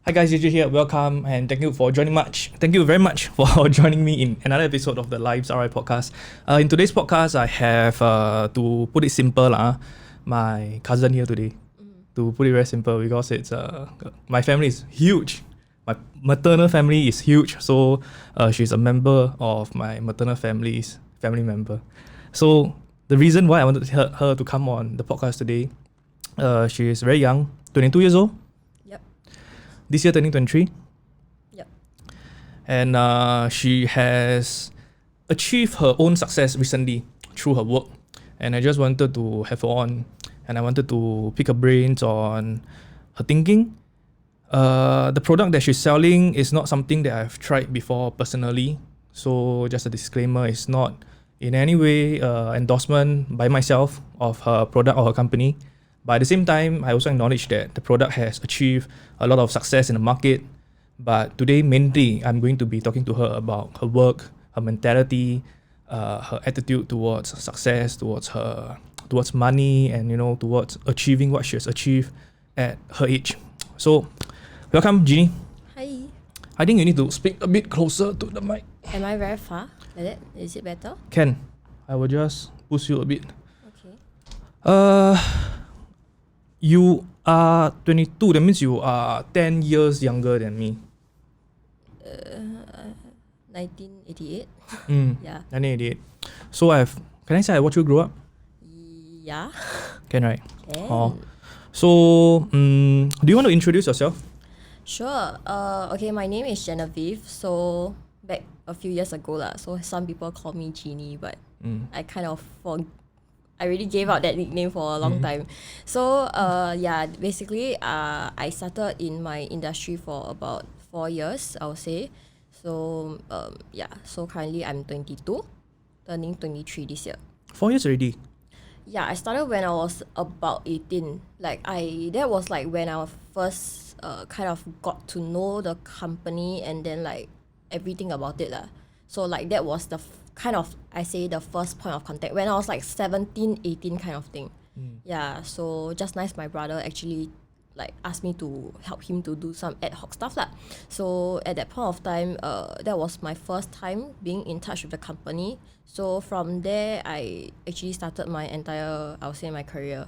Hi guys, JJ here. Welcome and thank you very much for joining me in another episode of the sales.I podcast. In today's podcast, I have to put it simple my cousin here today. To put it very simple, because it's my family is huge. My maternal family is huge, so she's a member of my maternal family's family member. So the reason why I wanted her to come on the podcast today, she is very young, 22 years old. This year turning 23. Yep. And she has achieved her own success recently through her work. And I just wanted to have her on, and I wanted to pick her brains on her thinking. The product that she's selling is not something that I've tried before personally. So just a disclaimer, it's not in any way endorsement by myself of her product or her company. But at the same time, I also acknowledge that the product has achieved a lot of success in the market. But today, mainly, I'm going to be talking to her about her work, her mentality, her attitude towards success, towards money, and towards achieving what she has achieved at her age. So, welcome, Jeannie. Hi. I think you need to speak a bit closer to the mic. Am I very far? Like that? Is it better? Can. I will just push you a bit. Okay. You are 22, that means you are 10 years younger than me. 1988. Yeah. 1988. So can I say I watch you grow up? Yeah. Can, right? Can. Oh. So, do you want to introduce yourself? Sure. Okay, my name is Genevieve. So back a few years ago so some people call me Jeannie, but I kind of I really gave out that nickname for a long time. So basically I started in my industry for about 4 years, I would say. So so currently I'm 22, turning 23 this year. 4 years already? Yeah, I started when I was about 18. That was like when I first kind of got to know the company and then like everything about it So like that was the kind of, I say, the first point of contact when I was like 17, 18 kind of thing. Yeah, so just nice my brother actually like asked me to help him to do some ad hoc stuff So at that point of time, that was my first time being in touch with the company. So from there, I actually started my entire, I would say, my career.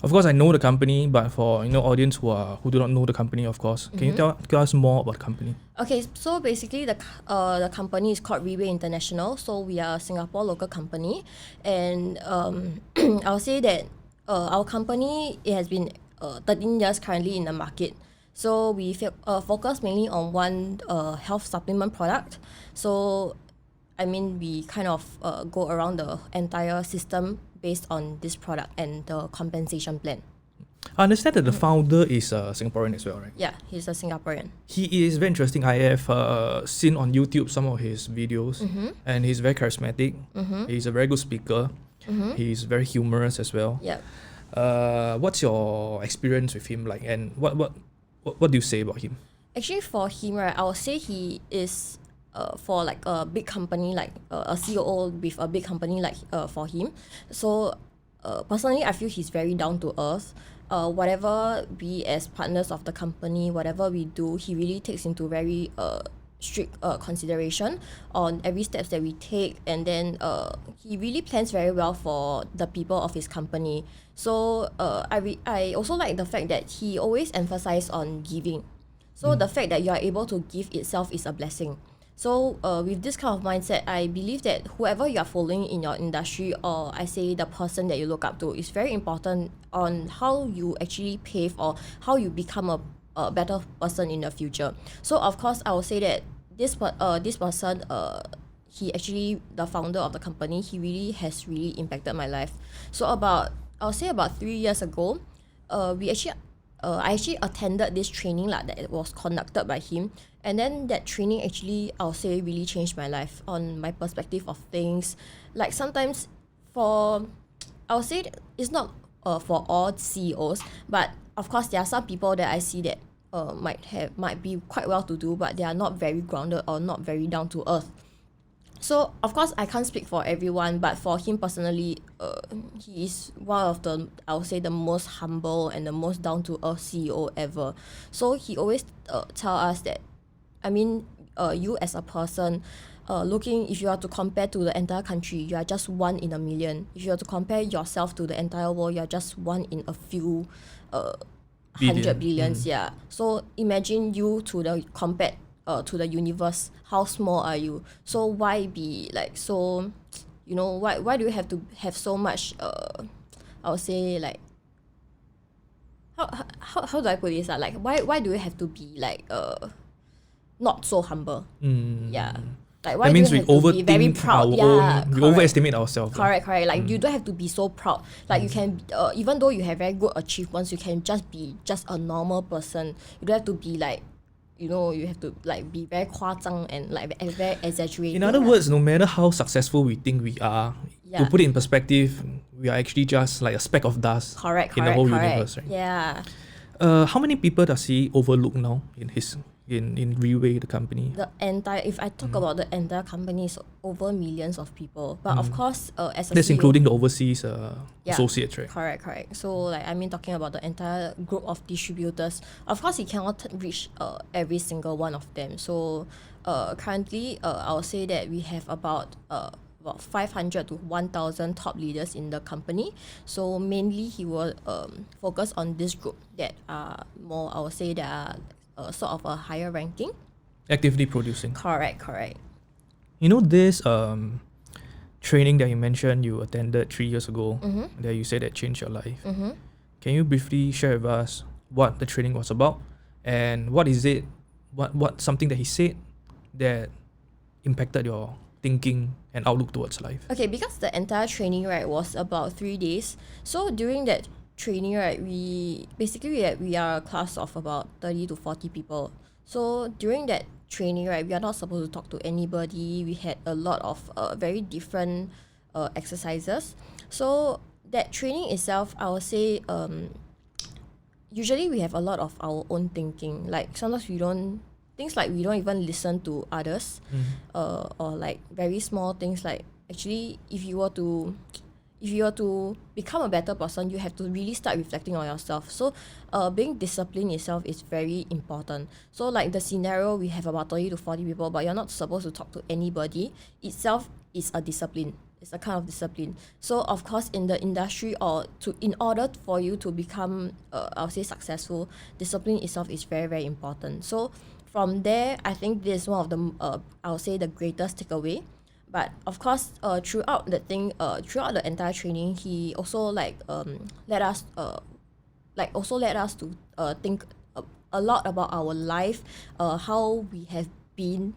Of course, I know the company, but for audience who do not know the company, of course, can you tell us more about the company? Okay, so basically the company is called Riway International. So we are a Singapore local company, and I'll say that our company, it has been 13 years currently in the market. So we focus mainly on one health supplement product. So I mean, we kind of go around the entire system based on this product and the compensation plan. I understand that the founder is Singaporean as well, right? Yeah, he's a Singaporean. He is very interesting. I have seen on YouTube some of his videos, and he's very charismatic. He's a very good speaker. He's very humorous as well. Yeah. What's your experience with him like, and what do you say about him? Actually, for him, right, I would say he is for like a big company, like a COO with a big company, like for him. So personally, I feel he's very down to earth. Whatever we as partners of the company, whatever we do, he really takes into very strict consideration on every steps that we take, and then he really plans very well for the people of his company. So I also like the fact that he always emphasizes on giving. So the fact that you are able to give itself is a blessing. So with this kind of mindset, I believe that whoever you are following in your industry, or I say the person that you look up to, is very important on how you actually pave or how you become a better person in the future. So of course, I will say that this person, he actually, the founder of the company, he really has really impacted my life. So I'll say about 3 years ago, I actually attended this training that was conducted by him. And then that training actually, I'll say, really changed my life on my perspective of things. Like sometimes I'll say it's not for all CEOs, but of course there are some people that I see that might be quite well to do, but they are not very grounded or not very down to earth. So of course I can't speak for everyone, but for him personally, he is one of the, I would say, the most humble and the most down to earth CEO ever. So he always tell us that, I mean, you as a person, looking, if you are to compare to the entire country, you are just one in a million. If you are to compare yourself to the entire world, you are just one in a few 100 billions. Yeah. So imagine you to the compared to the universe, how small are you? So why be like so, why do you have to have so much I would say, like, how do I put this? Like, why do you have to be like not so humble? Yeah. Like, why That do you means we have to be very overthink proud? our Yeah, own, we correct. overestimate ourselves. Correct. Like, you don't have to be so proud. Like, you can, even though you have very good achievements, you can just be just a normal person. You don't have to be like, you have to like be very 夸张 and like very exaggerating. In other words, no matter how successful we think we are, to Yeah. put it in perspective, we are actually just like a speck of dust Correct. in the whole universe, right? Yeah. How many people does he overlook now in Riway, the company? The entire, if I talk about the entire company, it's over millions of people. But of course, as a That's CEO, including the overseas Yeah. associates, right? Correct. So like, I mean, talking about the entire group of distributors, of course he cannot reach every single one of them. So currently, I will say that we have about 500 to 1,000 top leaders in the company. So mainly he will focus on this group that are more, I would say, that are sort of a higher ranking. Actively producing. Correct. You know this training that you mentioned you attended 3 years ago, that you said that changed your life. Can you briefly share with us what the training was about, and what is it? What something that he said that impacted your thinking and outlook towards life? Okay, because the entire training, right, was about 3 days. So during that training, right, we are a class of about 30 to 40 people. So during that training, right, we are not supposed to talk to anybody. We had a lot of very different exercises. So that training itself, I would say, usually we have a lot of our own thinking. Like, sometimes we don't even listen to others, or like very small things. Like, actually, if you were to become a better person, you have to really start reflecting on yourself. So being disciplined itself is very important. So like the scenario, we have about 30 to 40 people, but you're not supposed to talk to anybody. Itself is a discipline. It's a kind of discipline. So of course, in the industry, in order for you to become I would say successful, discipline itself is very, very important. So from there, I think this is one of the I would say the greatest takeaway. But of course, throughout the entire training, he also let us to think a lot about our life, how we have been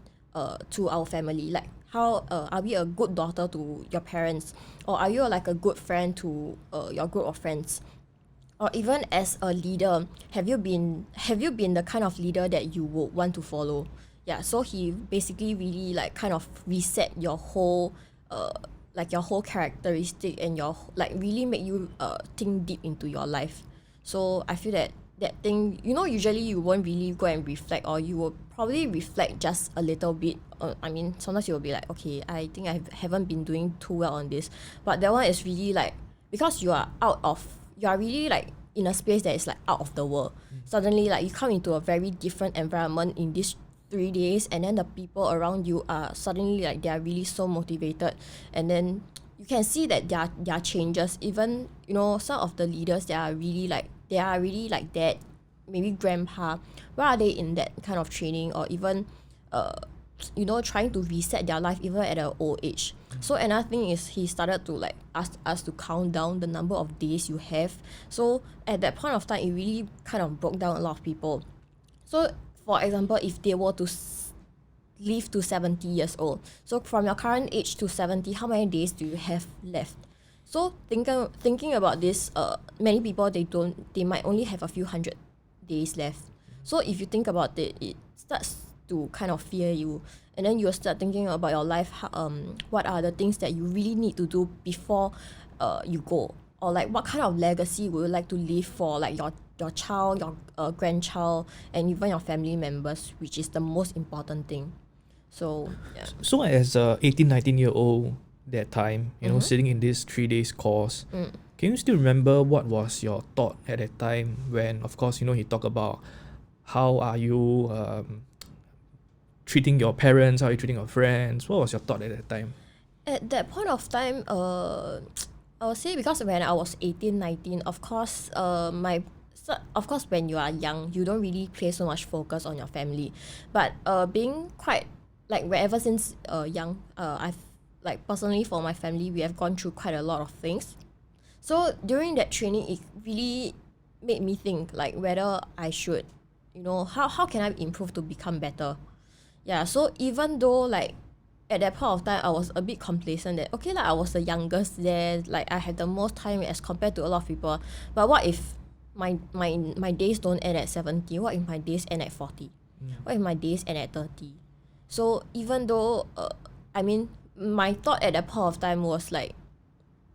to our family, like how are we a good daughter to your parents, or are you like a good friend to your group of friends, or even as a leader, have you been the kind of leader that you would want to follow? Yeah, so he basically really like kind of reset your whole your whole characteristic, and your like really make you think deep into your life. So I feel that thing, usually you won't really go and reflect, or you will probably reflect just a little bit. I mean, sometimes you'll be like, okay, I think I haven't been doing too well on this, but that one is really like, because you are really like in a space that is like out of the world. Suddenly, like, you come into a very different environment in this 3 days, and then the people around you are suddenly like, they are really so motivated, and then you can see that their changes. Even some of the leaders, they are really like dad, maybe grandpa. Why are they in that kind of training, or even trying to reset their life even at an old age? So another thing is, he started to like ask us to count down the number of days you have. So at that point of time, it really kind of broke down a lot of people. So for example, if they were to live to 70 years old, so from your current age to 70, how many days do you have left? So thinking about this, many people, they might only have a few hundred days left. So if you think about it, it starts to kind of fear you, and then you'll start thinking about your life. What are the things that you really need to do before you go, or like what kind of legacy would you like to leave for like your child, your grandchild, and even your family members, which is the most important thing. So yeah. So as a 18, 19-year-old that time, you know, sitting in this 3 days course, can you still remember what was your thought at that time when, of course, you know, he talked about how are you treating your parents, how are you treating your friends? What was your thought at that time? At that point of time, I would say because when I was 18, 19, of course, of course when you are young, you don't really place so much focus on your family. But being quite like ever since young, I've like personally for my family, we have gone through quite a lot of things. So during that training, it really made me think like whether I should, you know, how can I improve to become better? Yeah, so even though like at that point of time I was a bit complacent that okay like I was the youngest there, like I had the most time as compared to a lot of people. But what if my days don't end at 70? What if my days end at 40? What if my days end at 30? So even though I mean my thought at that point of time was like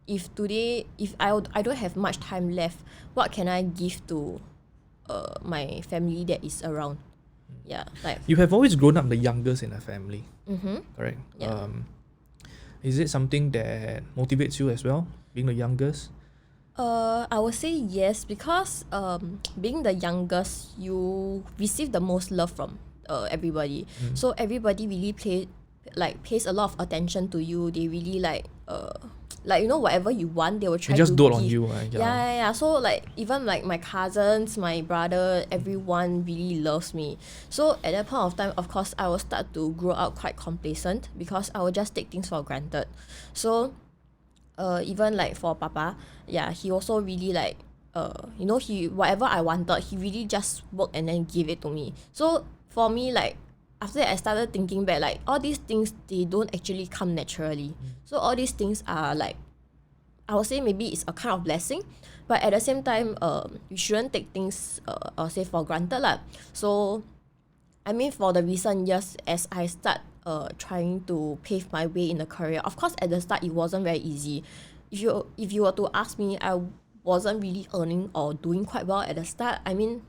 if today if I don't have much time left, what can I give to my family that is around? Yeah, like You have always grown up the youngest in the family, correct? Yeah. Is it something that motivates you as well, being the youngest? I would say yes because being the youngest, you receive the most love from everybody. So everybody really pays a lot of attention to you. They really like you know whatever you want, they will try They just to dote on give. you, Yeah. So like even like my cousins, my brother, everyone really loves me. So at that point of time, of course, I will start to grow out quite complacent because I will just take things for granted. So even like for Papa, yeah, he also really like you know, he whatever I wanted, he really just work and then give it to me. So for me, like after that I started thinking back, like all these things they don't actually come naturally. So all these things are like I would say maybe it's a kind of blessing, but at the same time, you shouldn't take things I'll say for granted lah. So I mean, for the recent years, as I start trying to pave my way in the career, of course, at the start, it wasn't very easy. If you were to ask me, I wasn't really earning or doing quite well at the start. I mean,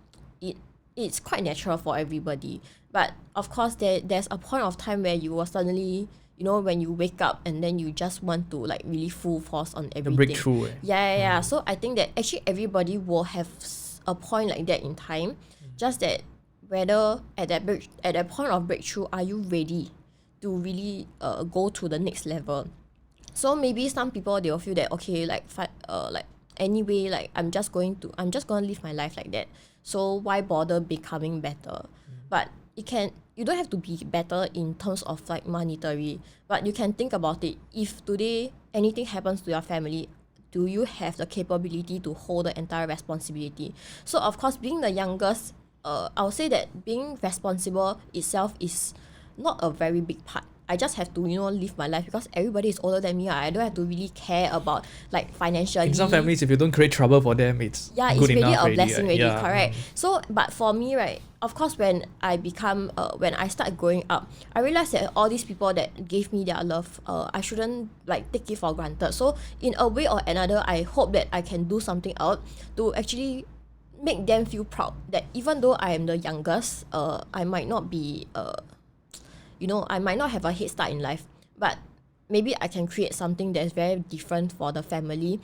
it's quite natural for everybody. But of course, there's a point of time where you will suddenly, you know, when you wake up and then you just want to like really full force on everything. breakthrough, eh? Yeah. So I think that actually everybody will have a point like that in time. Just that whether at that point of breakthrough, are you ready to really go to the next level? So maybe some people they will feel that okay, like anyway, like I'm just gonna live my life like that. So why bother becoming better? But you don't have to be better in terms of like monetary, but you can think about it. If today anything happens to your family, do you have the capability to hold the entire responsibility? So of course, being the youngest, I would say that being responsible itself is not a very big part. I just have to, you know, live my life because everybody is older than me. I don't have to really care about like financially. In some families, if you don't create trouble for them, it's Yeah, good it's really enough a blessing right? already, correct. So but for me, right, of course when I start growing up, I realized that all these people that gave me their love, I shouldn't like take it for granted. So in a way or another, I hope that I can do something out to actually make them feel proud that even though I am the youngest, I might not be you know, I might not have a head start in life, but maybe I can create something that's very different for the family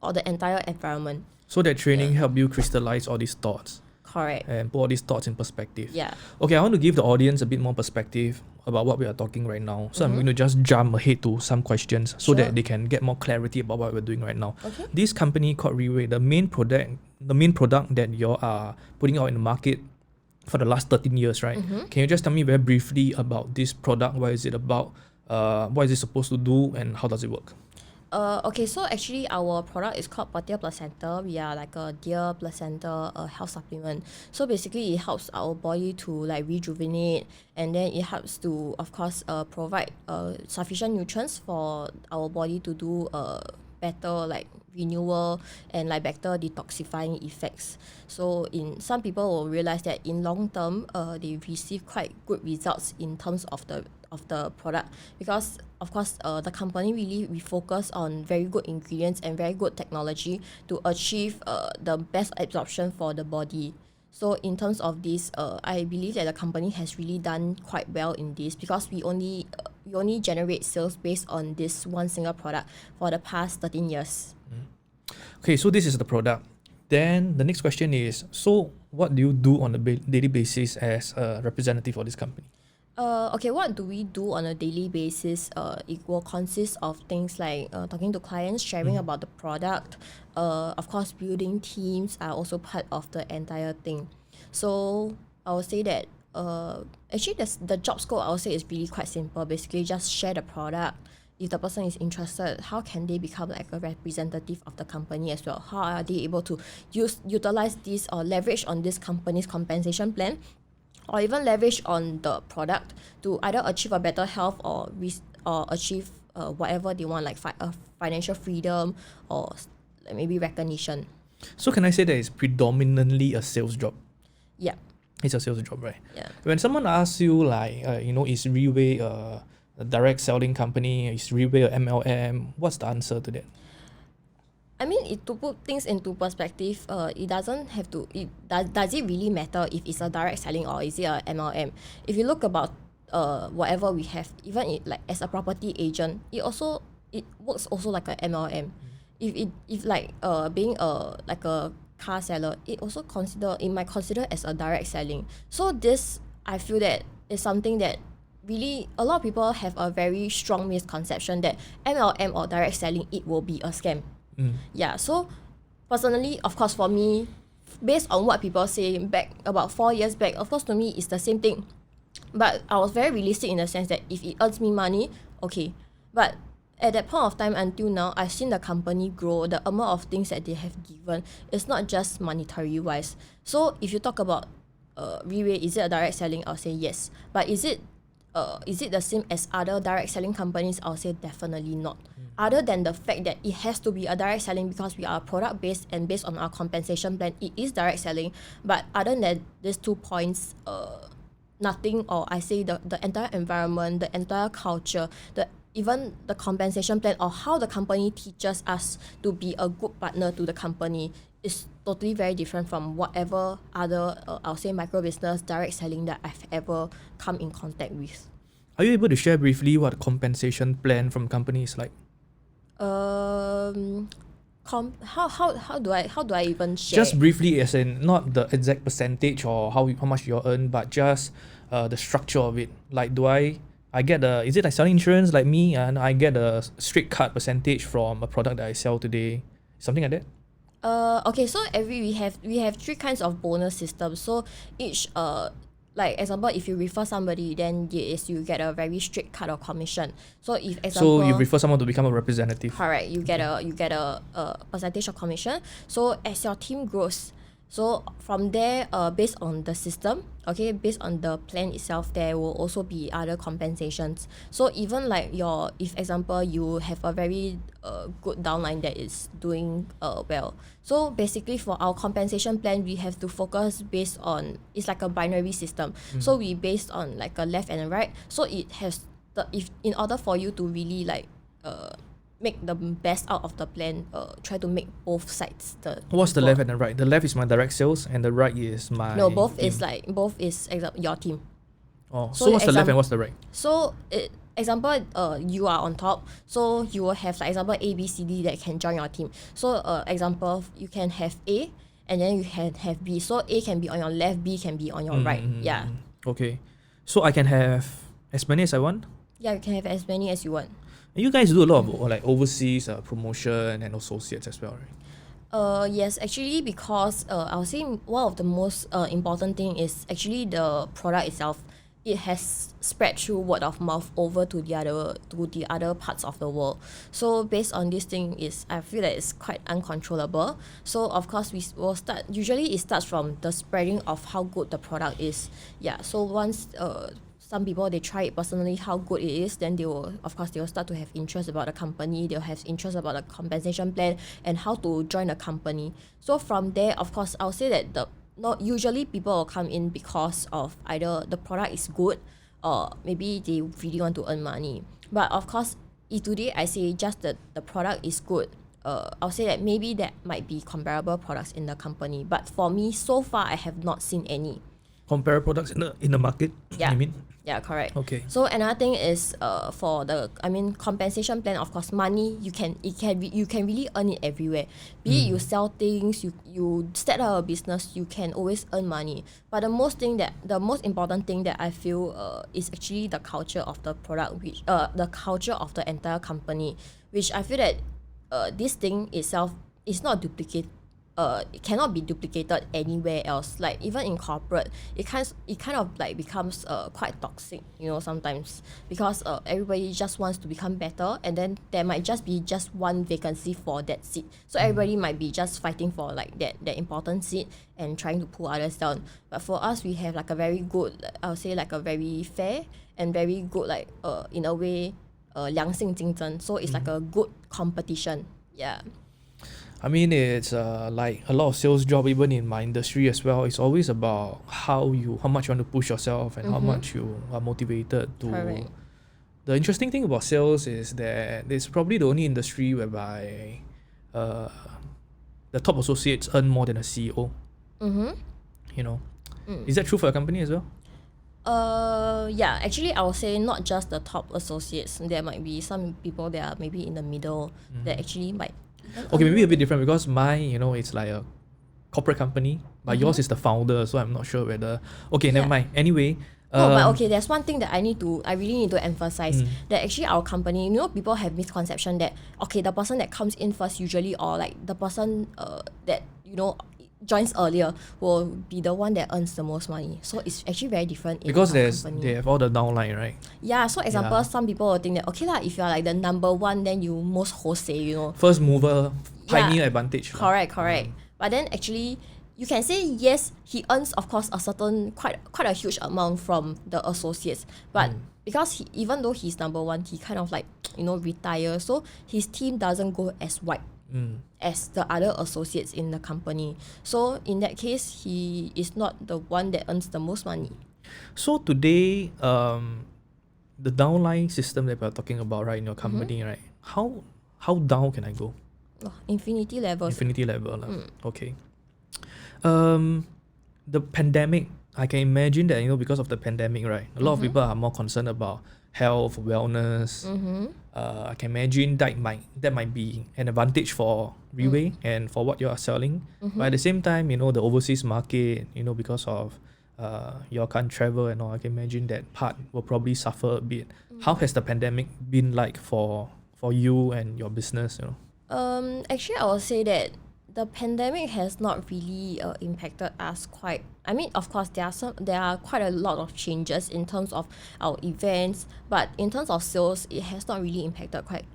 or the entire environment. So that training helped you crystallize all these thoughts. Correct. And put all these thoughts in perspective. Yeah. Okay, I want to give the audience a bit more perspective about what we are talking right now. So I'm going to just jump ahead to some questions so that they can get more clarity about what we're doing right now. Okay. This company called Riway, the main product that you are putting out in the market for the last 13 years, right? Can you just tell me very briefly about this product? What is it about? What is it supposed to do and how does it work? Okay, so actually our product is called Purtier Placenta. We are like a deer placenta health supplement. So basically it helps our body to like rejuvenate, and then it helps to of course provide sufficient nutrients for our body to do better like renewal and like better detoxifying effects. So in some people will realize that in long term they receive quite good results in terms of the product, because of course the company we focus on very good ingredients and very good technology to achieve the best absorption for the body. So in terms of this, I believe that the company has really done quite well in this because we only generate sales based on this one single product for the past 13 years. Okay, so this is the product. Then the next question is, so what do you do on a daily basis as a representative for this company? Okay, what do we do on a daily basis? It will consist of things like talking to clients, sharing about the product. Of course, building teams are also part of the entire thing. So I would say that actually the job scope I would say is really quite simple. Basically, just share the product. If the person is interested, how can they become like a representative of the company as well? How are they able to utilize this or leverage on this company's compensation plan? Or even leverage on the product to either achieve a better health or achieve whatever they want, like financial freedom or like maybe recognition. So can I say that it's predominantly a sales job? Yeah. It's a sales job, right? Yeah. When someone asks you like, is Riway a direct selling company? Is Riway a MLM? What's the answer to that? I mean, to put things into perspective, it doesn't have to. Does it really matter if it's a direct selling or is it a MLM? If you look about whatever we have, even like as a property agent, it works also like a MLM. If like being like a car seller, it might consider as a direct selling. So this, I feel that is something that really a lot of people have a very strong misconception that MLM or direct selling, it will be a scam. Yeah, so personally, of course, for me, based on what people say back about 4 years back, of course, to me, it's the same thing. But I was very realistic in the sense that if it earns me money, okay. But at that point of time until now, I've seen the company grow. The amount of things that they have given is not just monetary wise. So if you talk about Riway, is it a direct selling? I'll say yes. But is it the same as other direct selling companies? I'll say definitely not. Other than the fact that it has to be a direct selling because we are product based and based on our compensation plan, it is direct selling. But other than these 2 points, nothing, or I say the entire environment, the entire culture, even the compensation plan or how the company teaches us to be a good partner to the company is totally very different from whatever other, I'll say micro business, direct selling that I've ever come in contact with. Are you able to share briefly what a compensation plan from company is like? How do I even share? Just briefly, as in not the exact percentage or how much you earn, but just the structure of it. Like, is it like selling insurance like me, and I get a straight cut percentage from a product that I sell today, something like that? Okay, so we have 3 kinds of bonus systems. So each like example, if you refer somebody, then yes, you get a very strict cut of commission. So if example, So you refer someone to become a representative. correct, you get a percentage of commission. So as your team grows, so from there, based on the system, okay, based on the plan itself, there will also be other compensations. So even like if example you have a very good downline that is doing well. So basically for our compensation plan, we have to focus based on, it's like a binary system. So we based on like a left and a right. So it has if in order for you to really like make the best out of the plan, try to make both sides What's the left and the right? The left is my direct sales and the right is my both team. is your team. Oh, so what's the left and what's the right? So example, you are on top, so you will have like example A, B, C, D that can join your team. So example, you can have A and then you can have B. So A can be on your left, B can be on your right. Yeah. Okay, so I can have as many as I want? Yeah, you can have as many as you want. And you guys do a lot of like overseas promotion and associates as well, right? Yes, actually, because I would say one of the most important thing is actually the product itself. It has spread through word of mouth over to the other parts of the world. So based on this thing, I feel that it's quite uncontrollable. So of course we will start. Usually it starts from the spreading of how good the product is. Yeah. So once some people they try it personally how good it is, then they will start to have interest about the company. They'll have interest about the compensation plan and how to join the company. So from there, of course, I'll say that not usually people will come in because of either the product is good or maybe they really want to earn money. But of course, if today I say just that the product is good, I'll say that maybe there might be comparable products in the company, but for me, so far I have not seen any. Compare products in the market. Yeah. You mean? Yeah, correct. Okay. So another thing is for the compensation plan. Of course, money you can really earn it everywhere. Be it you sell things, you start up a business, you can always earn money. But the most important thing that I feel is actually the culture of the product, which the culture of the entire company, which I feel that this thing itself is not duplicate. It cannot be duplicated anywhere else. Like even in corporate, it kind of like becomes quite toxic, sometimes, because everybody just wants to become better, and then there might just be just one vacancy for that seat. So everybody might be just fighting for like that important seat and trying to pull others down. But for us, we have like a very good, I would say like a very fair and very good like in a way 良性竞争. So it's like a good competition. Yeah. I mean, it's like a lot of sales job, even in my industry as well. It's always about how much you want to push yourself and how much you are motivated to. Correct. The interesting thing about sales is that it's probably the only industry whereby the top associates earn more than a CEO. Is that true for your company as well? Yeah, actually I would say not just the top associates. There might be some people that are maybe in the middle that actually might. Okay, maybe a bit different because mine, it's like a corporate company, but yours is the founder, so I'm not sure whether. Okay, never mind. Anyway. But okay, there's one thing that I really need to emphasize, that actually our company, people have misconception that okay, the person that comes in first usually, or like the person that joins earlier will be the one that earns the most money. So it's actually very different in because our company. they have all the downline, right? Yeah, so example, some people will think that okay lah, if you're like the number one, then you most wholesale, First mover, pioneer advantage. Correct. But then actually, you can say yes, he earns of course a certain quite a huge amount from the associates, but because even though he's number one, he kind of like retire, so his team doesn't go as wide as the other associates in the company. So in that case, he is not the one that earns the most money. So today, the downline system that we're talking about, right, in your company, right? How down can I go? Infinity level. Okay. The pandemic, I can imagine that because of the pandemic, right, a lot of people are more concerned about health, wellness. I can imagine that might be an advantage for Riway and for what you are selling. But at the same time, the overseas market, because of you can't travel and all, I can imagine that part will probably suffer a bit. How has the pandemic been like for you and your business? Actually, I would say that the pandemic has not really impacted us quite. I mean, of course, there are quite a lot of changes in terms of our events, but in terms of sales, it has not really impacted quite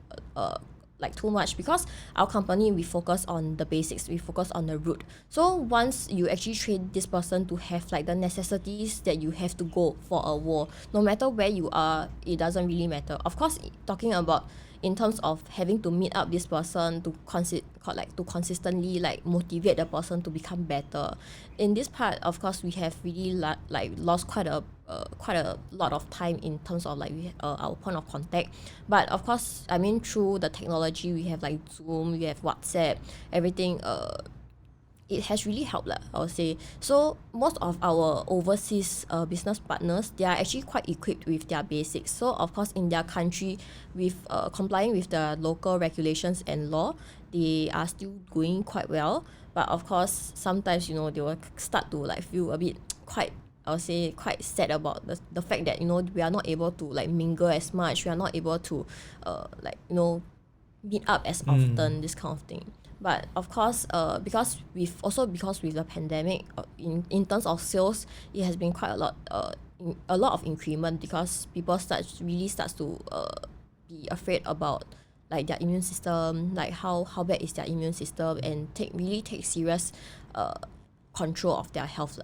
like too much, because our company, we focus on the basics, we focus on the root. So once you actually train this person to have like the necessities that you have to go for a war, no matter where you are, it doesn't really matter. Of course, talking about in terms of having to meet up this person to consistently like motivate the person to become better. In this part, of course, we have really lost quite a lot of time in terms of like our point of contact. But of course, I mean, through the technology, we have like Zoom, we have WhatsApp, everything. It has really helped, I would say. So most of our overseas business partners, they are actually quite equipped with their basics. So of course, in their country, with complying with the local regulations and law, they are still doing quite well. But of course, sometimes they will start to like feel a bit quite, I would say, quite sad about the fact that we are not able to like mingle as much. We are not able to meet up as often. This kind of thing. But of course, because with the pandemic, in terms of sales, it has been quite a lot of increment, because people start to be afraid about like their immune system, like how bad is their immune system, and take serious control of their health.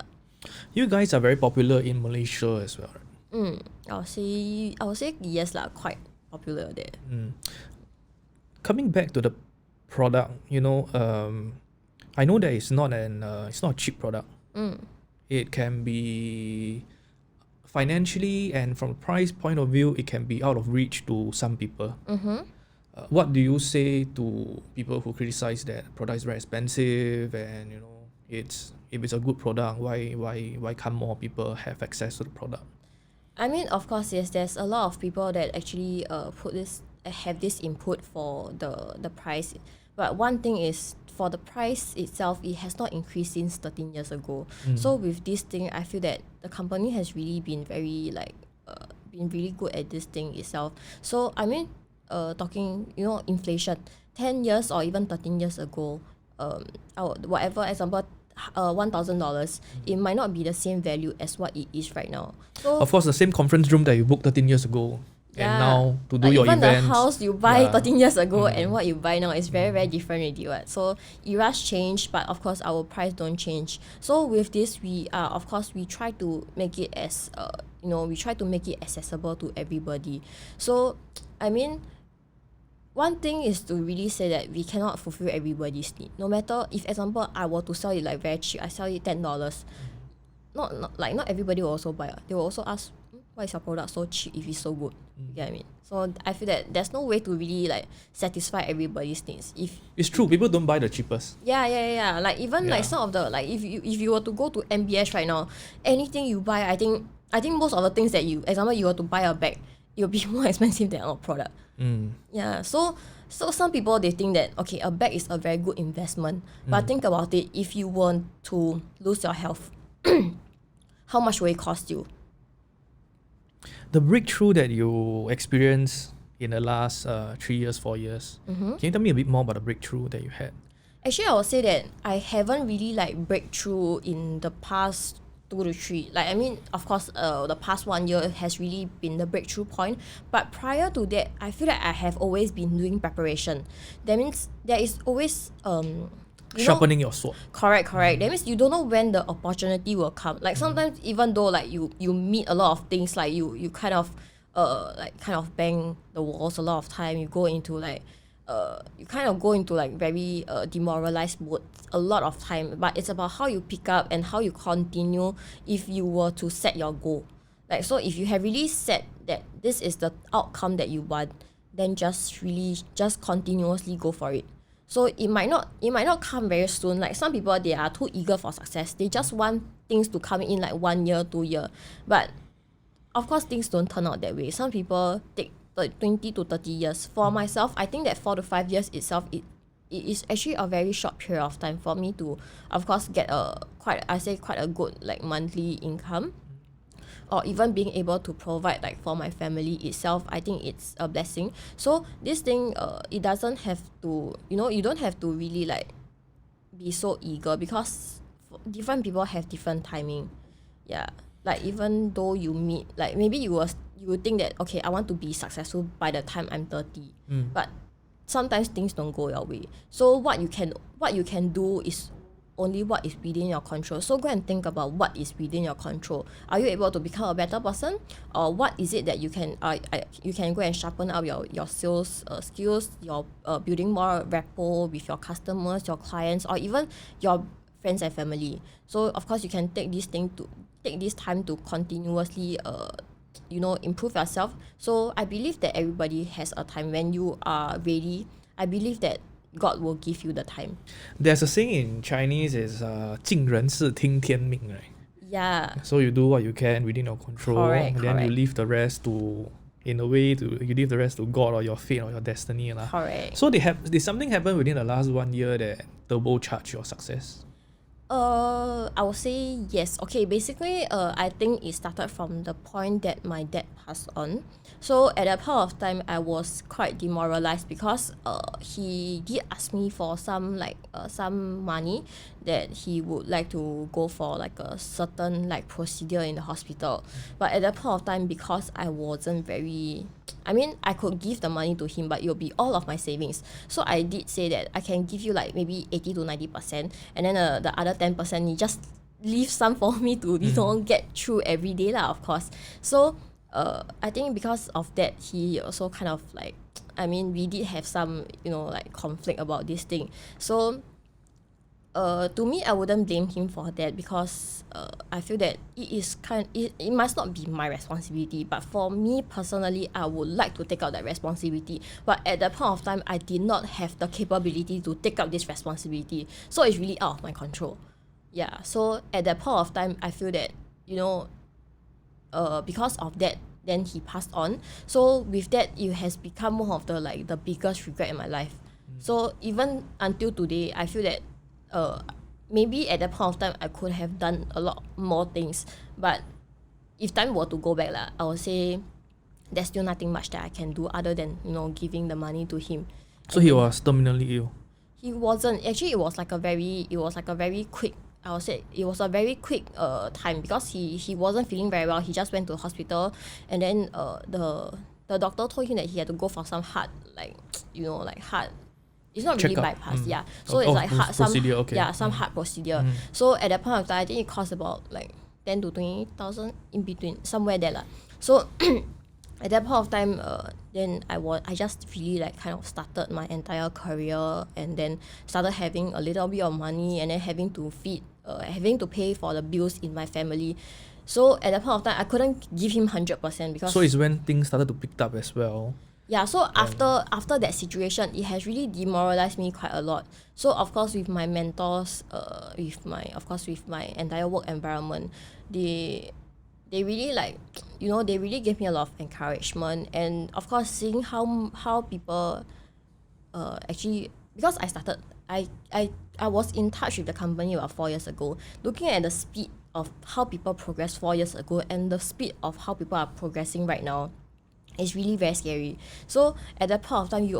You guys are very popular in Malaysia as well, right? I would say yes, quite popular there. Coming back to the product, I know that it's not a cheap product. It can be financially, and from price point of view, it can be out of reach to some people. what do you say to people who criticize that product is very expensive and if it's a good product, why can't more people have access to the product? I mean, of course, yes, there's a lot of people that actually have this input for the price. But one thing is, for the price itself, it has not increased since 13 years ago. So with this thing, I feel that the company has really been very been really good at this thing itself. So I mean, talking inflation, 10 years or even 13 years ago, whatever example, $1,000, it might not be the same value as what it is right now. So Of course, the same conference room that you booked 13 years ago, and now to do your even events. the house you buy 13 years ago and what you buy now is very, very different already. Right? So eras change, but of course our price don't change. So with this, we try to make it as we try to make it accessible to everybody. So I mean, one thing is to really say that we cannot fulfill everybody's need. No matter if, example, I were to sell it like very cheap, I sell it $10. Not everybody will also buy. They will also ask, why is your product so cheap if it's so good? You get what I mean? So I feel that there's no way to really satisfy everybody's needs. If It's true, people don't buy the cheapest. Yeah. Like even like some of the if you were to go to MBS right now, anything you buy, I think most of the things that example, you were to buy a bag, it will be more expensive than our product. Yeah, so some people, they think that okay, a bag is a very good investment, but think about it, if you want to lose your health, how much will it cost you? The breakthrough that you experienced in the last 3 years, 4 years, can you tell me a bit more about the breakthrough that you had? Actually, I would say that I haven't really breakthrough in the past 2 to 3. I mean, of course, the past 1 year has really been the breakthrough point. But prior to that, I feel like I have always been doing preparation. That means there is always Sharpening your sword. Correct. That means you don't know when the opportunity will come. Sometimes, even though you meet a lot of things, you kind of bang the walls a lot of time. You go into you kind of go into very demoralized mode a lot of time, but it's about how you pick up and how you continue if you were to set your goal. So if you have really set that this is the outcome that you want, then just continuously go for it. So it might not come very soon. Some people, they are too eager for success. They just want things to come in 1 year, 2 year. But of course, things don't turn out that way. Some people take 20 to 30 years. For myself, I think that 4 to 5 years itself, it is actually a very short period of time for me to, of course, get quite a good monthly income, or even being able to provide for my family itself. I think it's a blessing. So this thing, it doesn't have to, you don't have to really be so eager, because different people have different timing. Yeah. Even though you meet, maybe you would think that, okay, I want to be successful by the time I'm 30. But sometimes things don't go your way. So what you can do is only what is within your control. So go and think about what is within your control. Are you able to become a better person? Or what is it that you can go and sharpen up your sales skills, your building more rapport with your customers, your clients, or even your friends and family. So of course, you can take this time to continuously improve yourself. So I believe that everybody has a time when you are ready. I believe that God will give you the time. There's a saying in Chinese is 尽人事听天命, right? Yeah. So you do what you can within your control, Correct. then you leave the rest to God or your fate or your destiny. Correct. So did something happen within the last 1 year that turbocharged your success? I would say yes. Okay, basically, I think it started from the point that my dad passed on. So at that point of time, I was quite demoralized, because he did ask me for some money that he would like to go for a certain procedure in the hospital. But at that point of time, because I wasn't very, I mean, I could give the money to him, but it will be all of my savings. So I did say that I can give you maybe 80 to 90%, and then the other 10%, you just leave some for me to get through every day of course. So I think because of that, he also kind of we did have some conflict about this thing. So To me, I wouldn't blame him for that because I feel that it must not be my responsibility. But for me personally, I would like to take out that responsibility. But at that point of time, I did not have the capability to take up this responsibility. So it's really out of my control. Yeah. So at that point of time, I feel that, because of that, then he passed on. So with that, it has become one of the biggest regret in my life. So even until today, I feel that maybe at that point of time I could have done a lot more things. But if time were to go back, I would say there's still nothing much that I can do other than giving the money to him. So he was terminally ill? He wasn't. Actually, it was like a very quick, I would say it was a very quick time because he wasn't feeling very well. He just went to the hospital, and then the doctor told him that he had to go for some heart, heart. It's not really bypass, yeah. So it's like heart, procedure, okay. some heart procedure. So at that point of time, I think it cost about like 10 to 20,000 in between, somewhere there lah. So at that point of time, then I just really kind of started my entire career, and then started having a little bit of money, and then having to pay for the bills in my family. So at that point of time, I couldn't give him 100% because. So it's when things started to pick up as well. Yeah, so after that situation, it has really demoralized me quite a lot. So of course with my mentors, with my entire work environment, they really they really gave me a lot of encouragement. And of course seeing how people actually, because I was in touch with the company about 4 years ago, looking at the speed of how people progressed 4 years ago and the speed of how people are progressing right now. It's really very scary. So at that point of time, you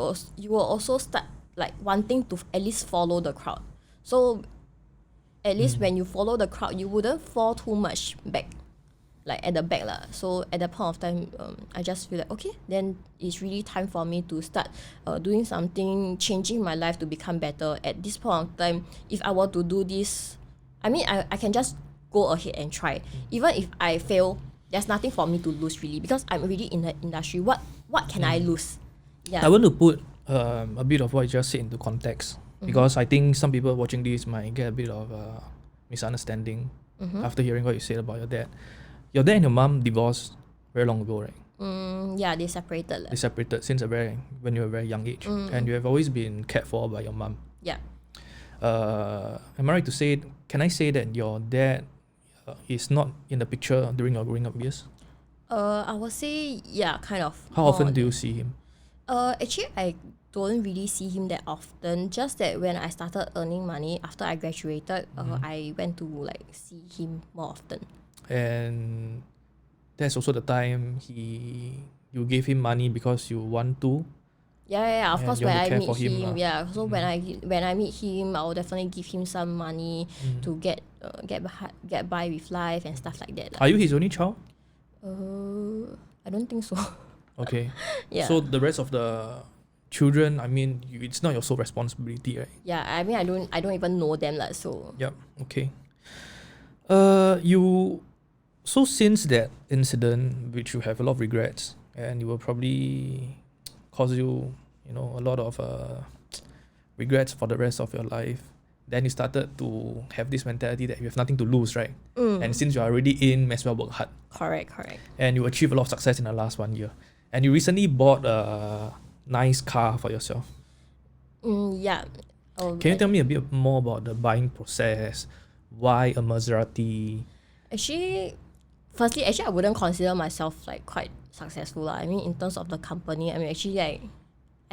will also start wanting to at least follow the crowd. So at least when you follow the crowd, you wouldn't fall too much back, at the back lah. So at that point of time, I just feel like okay, then it's really time for me to start doing something, changing my life to become better. At this point of time, if I were to do this, I mean I can just go ahead and try. Even if I fail, there's nothing for me to lose really, because I'm already in the industry. What can I lose? Yeah. I want to put a bit of what you just said into context, because I think some people watching this might get a bit of misunderstanding after hearing what you said about your dad. Your dad and your mom divorced very long ago, right? Yeah, they separated. They separated since when you were a very young age, and you have always been cared for by your mom. Yeah. Am I right to say? Can I say that your dad is not in the picture during your growing up years? I would say yeah, kind of. How often do you see him? Actually, I don't really see him that often. Just that when I started earning money after I graduated, I went to see him more often. And that's also the time you gave him money because you want to. Yeah. Of course, when I meet him, lah. So when I meet him, I will definitely give him some money to get by with life and stuff like that. Are you his only child? I don't think so. Okay. Yeah. So the rest of the children, I mean, it's not your sole responsibility, right? Yeah, I mean, I don't even know them lah. So. Yep. Okay. So since that incident, which you have a lot of regrets, and it will probably cause you, a lot of regrets for the rest of your life, then you started to have this mentality that you have nothing to lose, right? And since you're already in, may as well work hard. Correct. And you achieved a lot of success in the last 1 year. And you recently bought a nice car for yourself. Yeah. Can you tell me a bit more about the buying process? Why a Maserati? Firstly, I wouldn't consider myself quite successful lah. I mean, in terms of the company, I mean, actually, I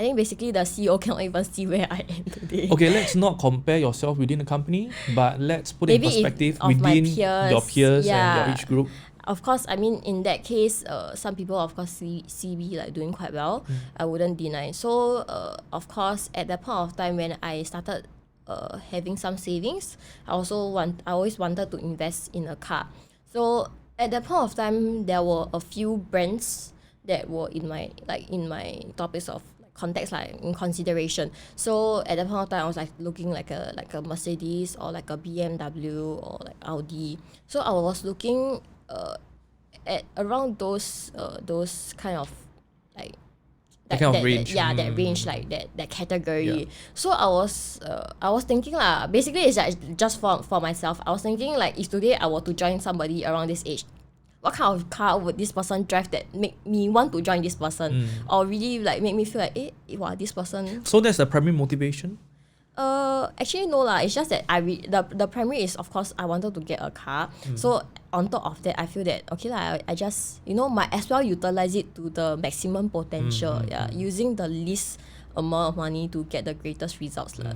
think basically the CEO cannot even see where I am today. Okay, let's not compare yourself within the company, but let's put Maybe in perspective of my within peers, your peers yeah. and your age group. Of course, I mean, in that case, some people, of course, see me doing quite well. I wouldn't deny. So, of course, at that point of time when I started having some savings, I always wanted to invest in a car. So, at that point of time, there were a few brands that were in my topics of context, in consideration. So at that point of time, I was looking like a Mercedes or like a BMW or like Audi. So I was looking at around those kind of That kind of range. that range, like that category. Yeah. So I was thinking lah. Basically, it's like just for myself. I was thinking like, if today I were to join somebody around this age, what kind of car would this person drive that make me want to join this person, or really like make me feel like, wow, this person. So that's the primary motivation? Actually no lah. It's just that the primary is, of course, I wanted to get a car. So on top of that, I feel that okay lah, I just might as well utilize it to the maximum potential. Using the least amount of money to get the greatest results lah.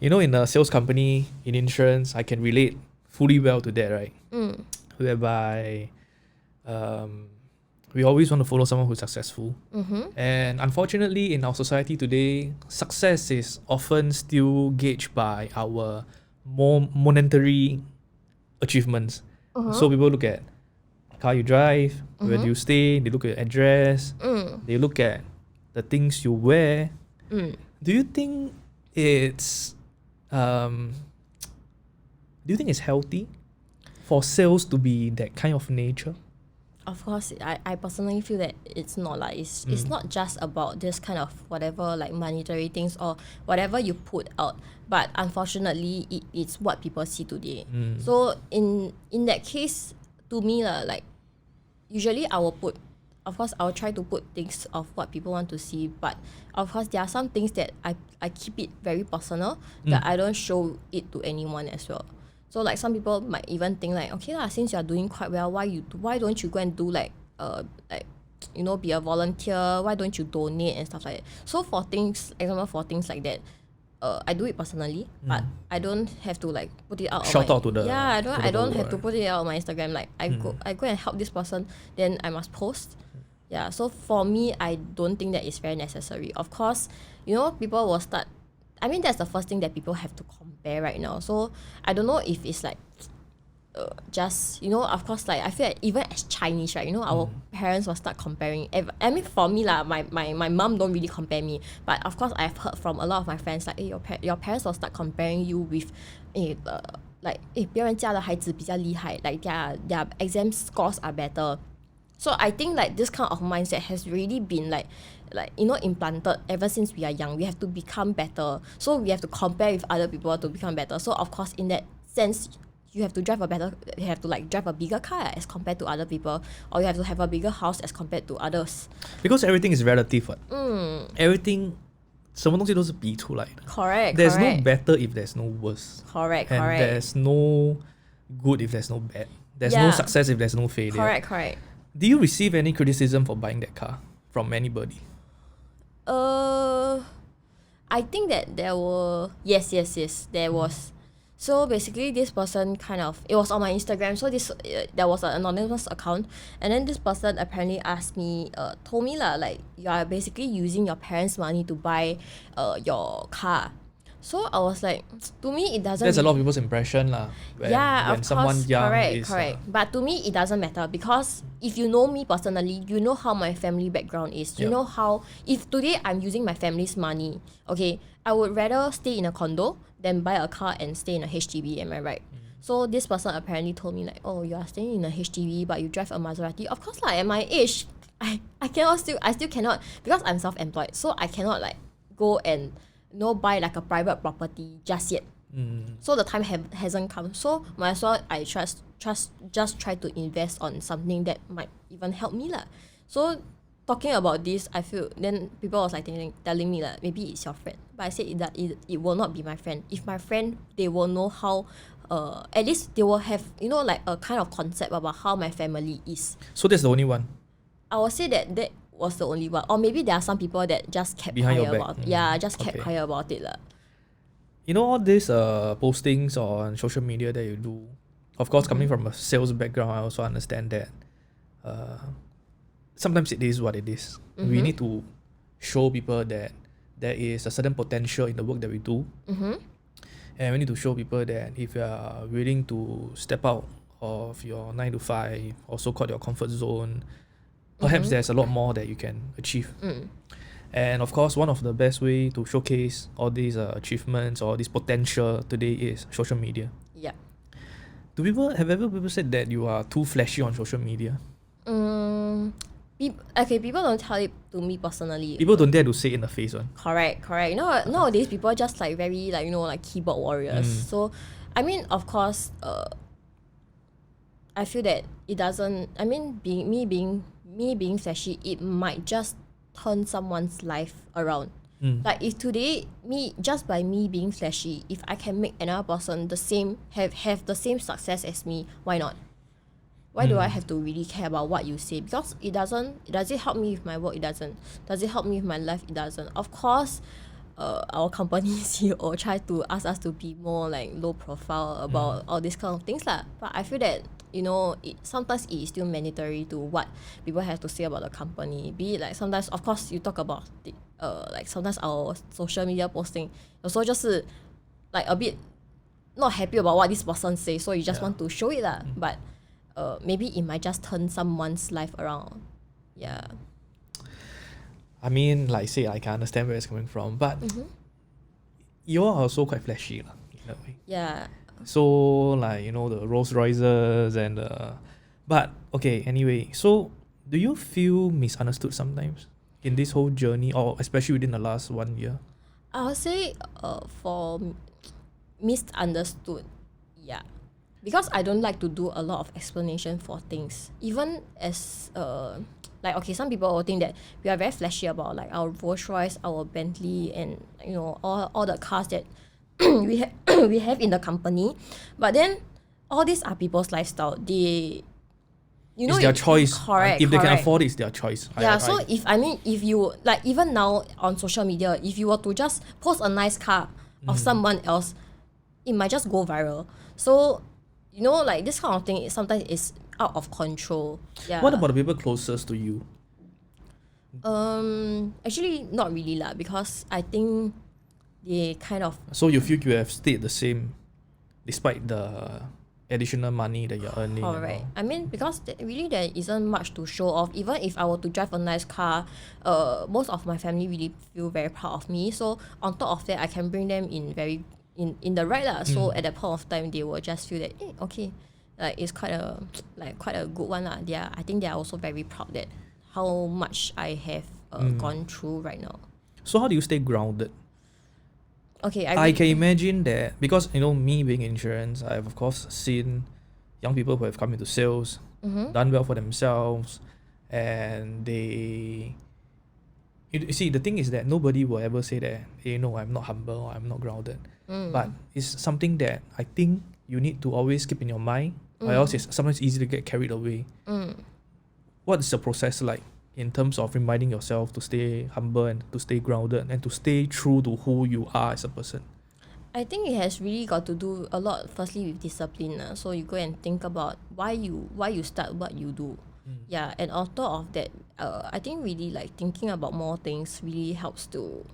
In a sales company, in insurance, I can relate fully well to that, right? Whereby we always want to follow someone who's successful. And unfortunately, in our society today, success is often still gauged by our more monetary achievements. So people look at car you drive, where do you stay, they look at address, they look at the things you wear. Do you think it's healthy for sales to be that kind of nature? Of course, I personally feel that it's not like it's not just about this kind of whatever like monetary things or whatever you put out, but unfortunately it's what people see today. So in that case, to me like usually I will try to put things of what people want to see, but of course there are some things that I keep it very personal, that I don't show it to anyone as well. So like some people might even think like, okay lah, since you're doing quite well, why don't you go and do like be a volunteer? Why don't you donate and stuff like that? So for things like that, I do it personally, but I don't have to like put it out. Out to the I don't have to put it out on my Instagram. Like I go and help this person, then I must post. Yeah. So for me, I don't think that is very necessary. Of course, people will start. I mean, that's the first thing that people have to compare right now. So I don't know if it's like just of course, like I feel like even as Chinese, right, our parents will start comparing. I mean, for me lah, my mom don't really compare me, but of course I've heard from a lot of my friends like, your parents will start comparing you with like 别人家的孩子比较厉害, like their exam scores are better. So I think like this kind of mindset has really been like implanted ever since we are young. We have to become better, so we have to compare with other people to become better. So of course, in that sense, you have to drive a bigger car as compared to other people, or you have to have a bigger house as compared to others. Because everything is relative. Everything 什么东西都是比出来的. Correct. There's no better if there's no worse. Correct. And there's no good if there's no bad. There's no success if there's no failure. Correct. Do you receive any criticism for buying that car from anybody? I think that there were yes, there was. So basically, this person it was on my Instagram. So there was an anonymous account, and then this person apparently told me lah, like, you are basically using your parents' money to buy your car. So I was like, to me it doesn't. That's a lot of people's impression lah. When someone young is correct. But to me it doesn't matter, because if you know me personally, you know how my family background is. You know how, if today I'm using my family's money, okay, I would rather stay in a condo than buy a car and stay in a HDB. Am I right? So this person apparently told me like, oh, you are staying in a HDB but you drive a Maserati. Of course like, at my age, I still cannot, because I'm self-employed, so I cannot like go and buy like a private property just yet. So the time hasn't come. So might as well I just try to invest on something that might even help me lah. So talking about this, I feel then people was like telling me like, maybe it's your friend. But I said that it will not be my friend. If my friend, they will know how. At least they will have like a kind of concept about how my family is. So that's the only one. I would say that was the only one, or maybe there are some people that just kept quiet about it. Yeah, just kept quiet about it lah. All these postings on social media that you do, of course, coming from a sales background, I also understand that sometimes it is what it is. We need to show people that there is a certain potential in the work that we do, and we need to show people that if you are willing to step out of your 9 to 5 or so-called your comfort zone, perhaps there's a lot more that you can achieve. And of course, one of the best way to showcase all these achievements or this potential today is social media. Yeah. Have ever people said that you are too flashy on social media? People don't tell it to me personally. People don't dare to say it in the face one. Correct. Nowadays people are just like very like like keyboard warriors. So I mean, of course, I feel that it doesn't. I mean, being flashy, it might just turn someone's life around. Like if today just by me being flashy, if I can make another person have the same success as me, why not? Why do I have to really care about what you say? Because it doesn't. Does it help me with my work? It doesn't. Does it help me with my life? It doesn't. Of course, our company CEO try to ask us to be more like low profile about all these kind of things lah. But I feel that sometimes it is still mandatory to what people have to say about the company. Be it like sometimes, of course, you talk about like sometimes our social media posting also just like a bit not happy about what this person says, so you just want to show it lah. But maybe it might just turn someone's life around. Yeah. I mean, like say, I can understand where it's coming from, but you are also quite flashy lah, in a way. Yeah. So like the Rolls Royces and but okay, anyway, so do you feel misunderstood sometimes in this whole journey, or especially within the last 1 year? I would say for misunderstood, yeah. Because I don't like to do a lot of explanation for things. Even as like okay, some people will think that we are very flashy about like our Rolls Royce, our Bentley, and all the cars that we have in the company. But then all these are people's lifestyle. It's their choice. Correct. If they can afford it, it's their choice. If you like, even now on social media, if you were to just post a nice car of someone else, it might just go viral. So like this kind of thing sometimes is out of control. Yeah. What about the people closest to you? Actually not really lah, because I think they kind of. So you feel you have stayed the same despite the additional money that you're earning? Alright. I mean, because really there isn't much to show off. Even if I were to drive a nice car, most of my family really feel very proud of me. So on top of that, I can bring them in the right lah. So at that point of time, they will just feel that okay, like it's quite a good one lah. I think they are also very proud that how much I have gone through right now. So how do you stay grounded? Okay, I can imagine that because me being in insurance, I've of course seen young people who have come into sales, done well for themselves, and they. You see, the thing is that nobody will ever say that I'm not humble or I'm not grounded, but it's something that I think you need to always keep in your mind, or else it's sometimes easy to get carried away. What is the process like in terms of reminding yourself to stay humble and to stay grounded and to stay true to who you are as a person? I think it has really got to do a lot firstly with discipline. So you go and think about why you start what you do. Yeah, and on top of that, I think really like thinking about more things really helps to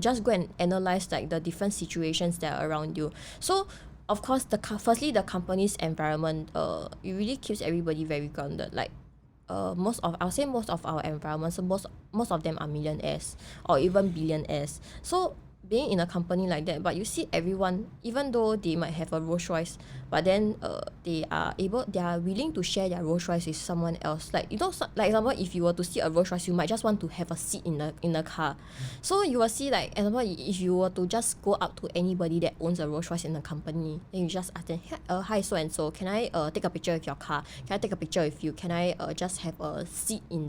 just go and analyze like the different situations that are around you. So of course firstly the company's environment it really keeps everybody very grounded. Like most of our environment, so most of them are millionaires or even billionaires. So being in a company like that, but you see everyone, even though they might have a Rolls Royce, but then they are willing to share their Rolls Royce with someone else. Like like example, if you were to see a Rolls Royce, you might just want to have a seat in the car. So you will see, like example, if you were to just go up to anybody that owns a Rolls Royce in the company, then you just ask them, hi so and so, can I take a picture with your car? Can I take a picture with you? Can I just have a seat in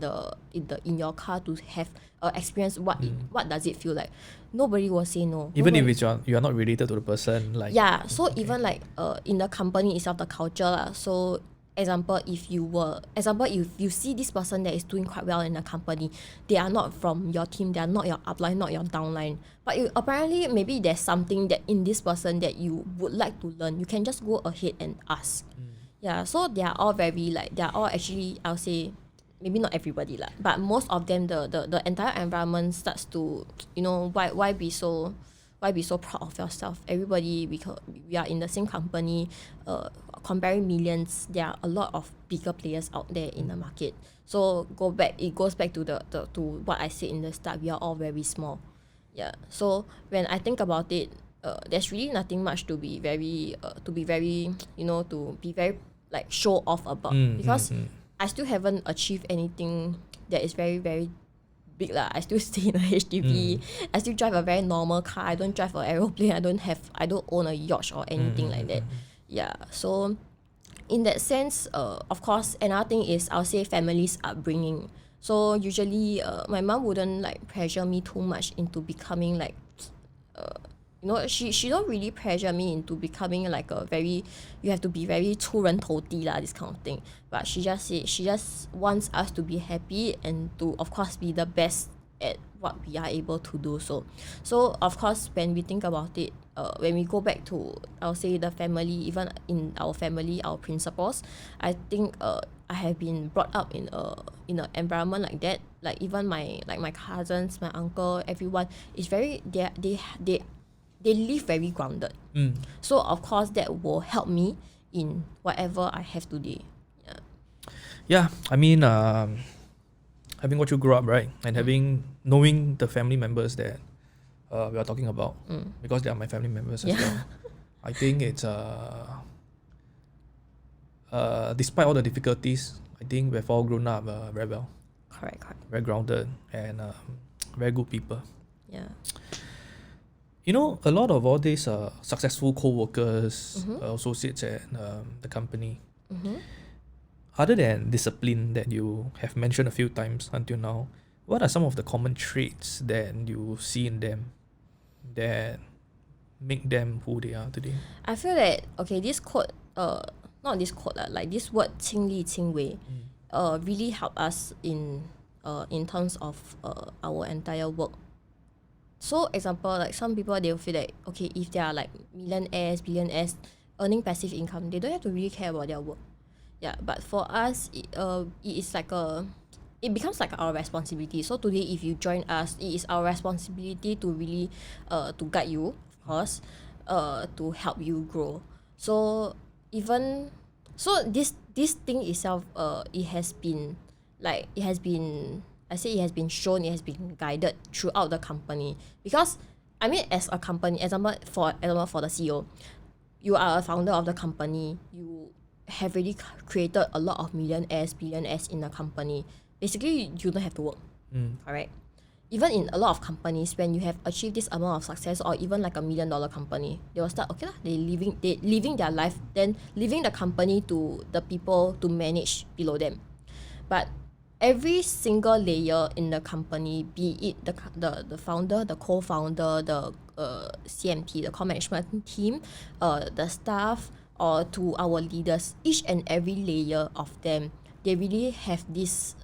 your car to have experience what does it feel like? Nobody will say no. Even if you are not related to the person, like so even like in the company itself, the culture lah. So example, if you see this person that is doing quite well in the company, they are not from your team, they are not your upline, not your downline, but apparently maybe there's something that in this person that you would like to learn, you can just go ahead and ask. So they are all actually, I'll say, maybe not everybody lah, but most of them, the entire environment starts to, why be so proud of yourself? Everybody, because we are in the same company, comparing millions, there are a lot of bigger players out there in the market. So it goes back to to what I said in the start, we are all very small. So when I think about it, there's really nothing much to be very like show off about, because I still haven't achieved anything that is very, very big lah. I still stay in a HDB. I still drive a very normal car. I don't drive an aeroplane. I don't own a yacht or anything like that. Yeah. So in that sense, of course, another thing is I'll say family's upbringing. So usually, my mom wouldn't like pressure me too much into becoming like, she don't really pressure me into becoming like a very, you have to be very 出人头地 lah, this kind of thing. But she just wants us to be happy and to, of course, be the best at what we are able to do. So of course, when we think about it, when we go back to, I'll say the family, even in our family, our principles, I think I have been brought up in an environment like that. Like even my cousins, my uncle, everyone is very, they live very grounded. So of course that will help me in whatever I have today. Yeah, I mean, having watched you grow up, right, and knowing the family members that we are talking about, because they are my family members as well. I think it's despite all the difficulties, I think we've all grown up very well. Correct. Very grounded and very good people. Yeah. You know, a lot of all these successful co-workers, associates at the company, other than discipline that you have mentioned a few times until now, what are some of the common traits that you see in them that make them who they are today? I feel that, okay, this quote, not this quote, like this word 亲力亲为, really help us in terms of our entire work. So example, like some people, they'll feel that, okay, if they are like millionaires, billionaires, earning passive income, they don't have to really care about their work. Yeah, but for us, it is like it becomes like our responsibility. So today, if you join us, it is our responsibility to really to guide you, of course, to help you grow. So this thing itself, it has been shown, it has been guided throughout the company. Because I mean, as a company, example for the CEO, you are a founder of the company. You have already created a lot of millionaires, billionaires in the company. Basically, you don't have to work. Correct? Even in a lot of companies, when you have achieved this amount of success, or even like $1 million company, they will start, okay lah, they living their life, then leaving the company to the people to manage below them. But every single layer in the company, be it the founder, the co-founder, the CMT, the core management team, the staff, or to our leaders, each and every layer of them, they really have this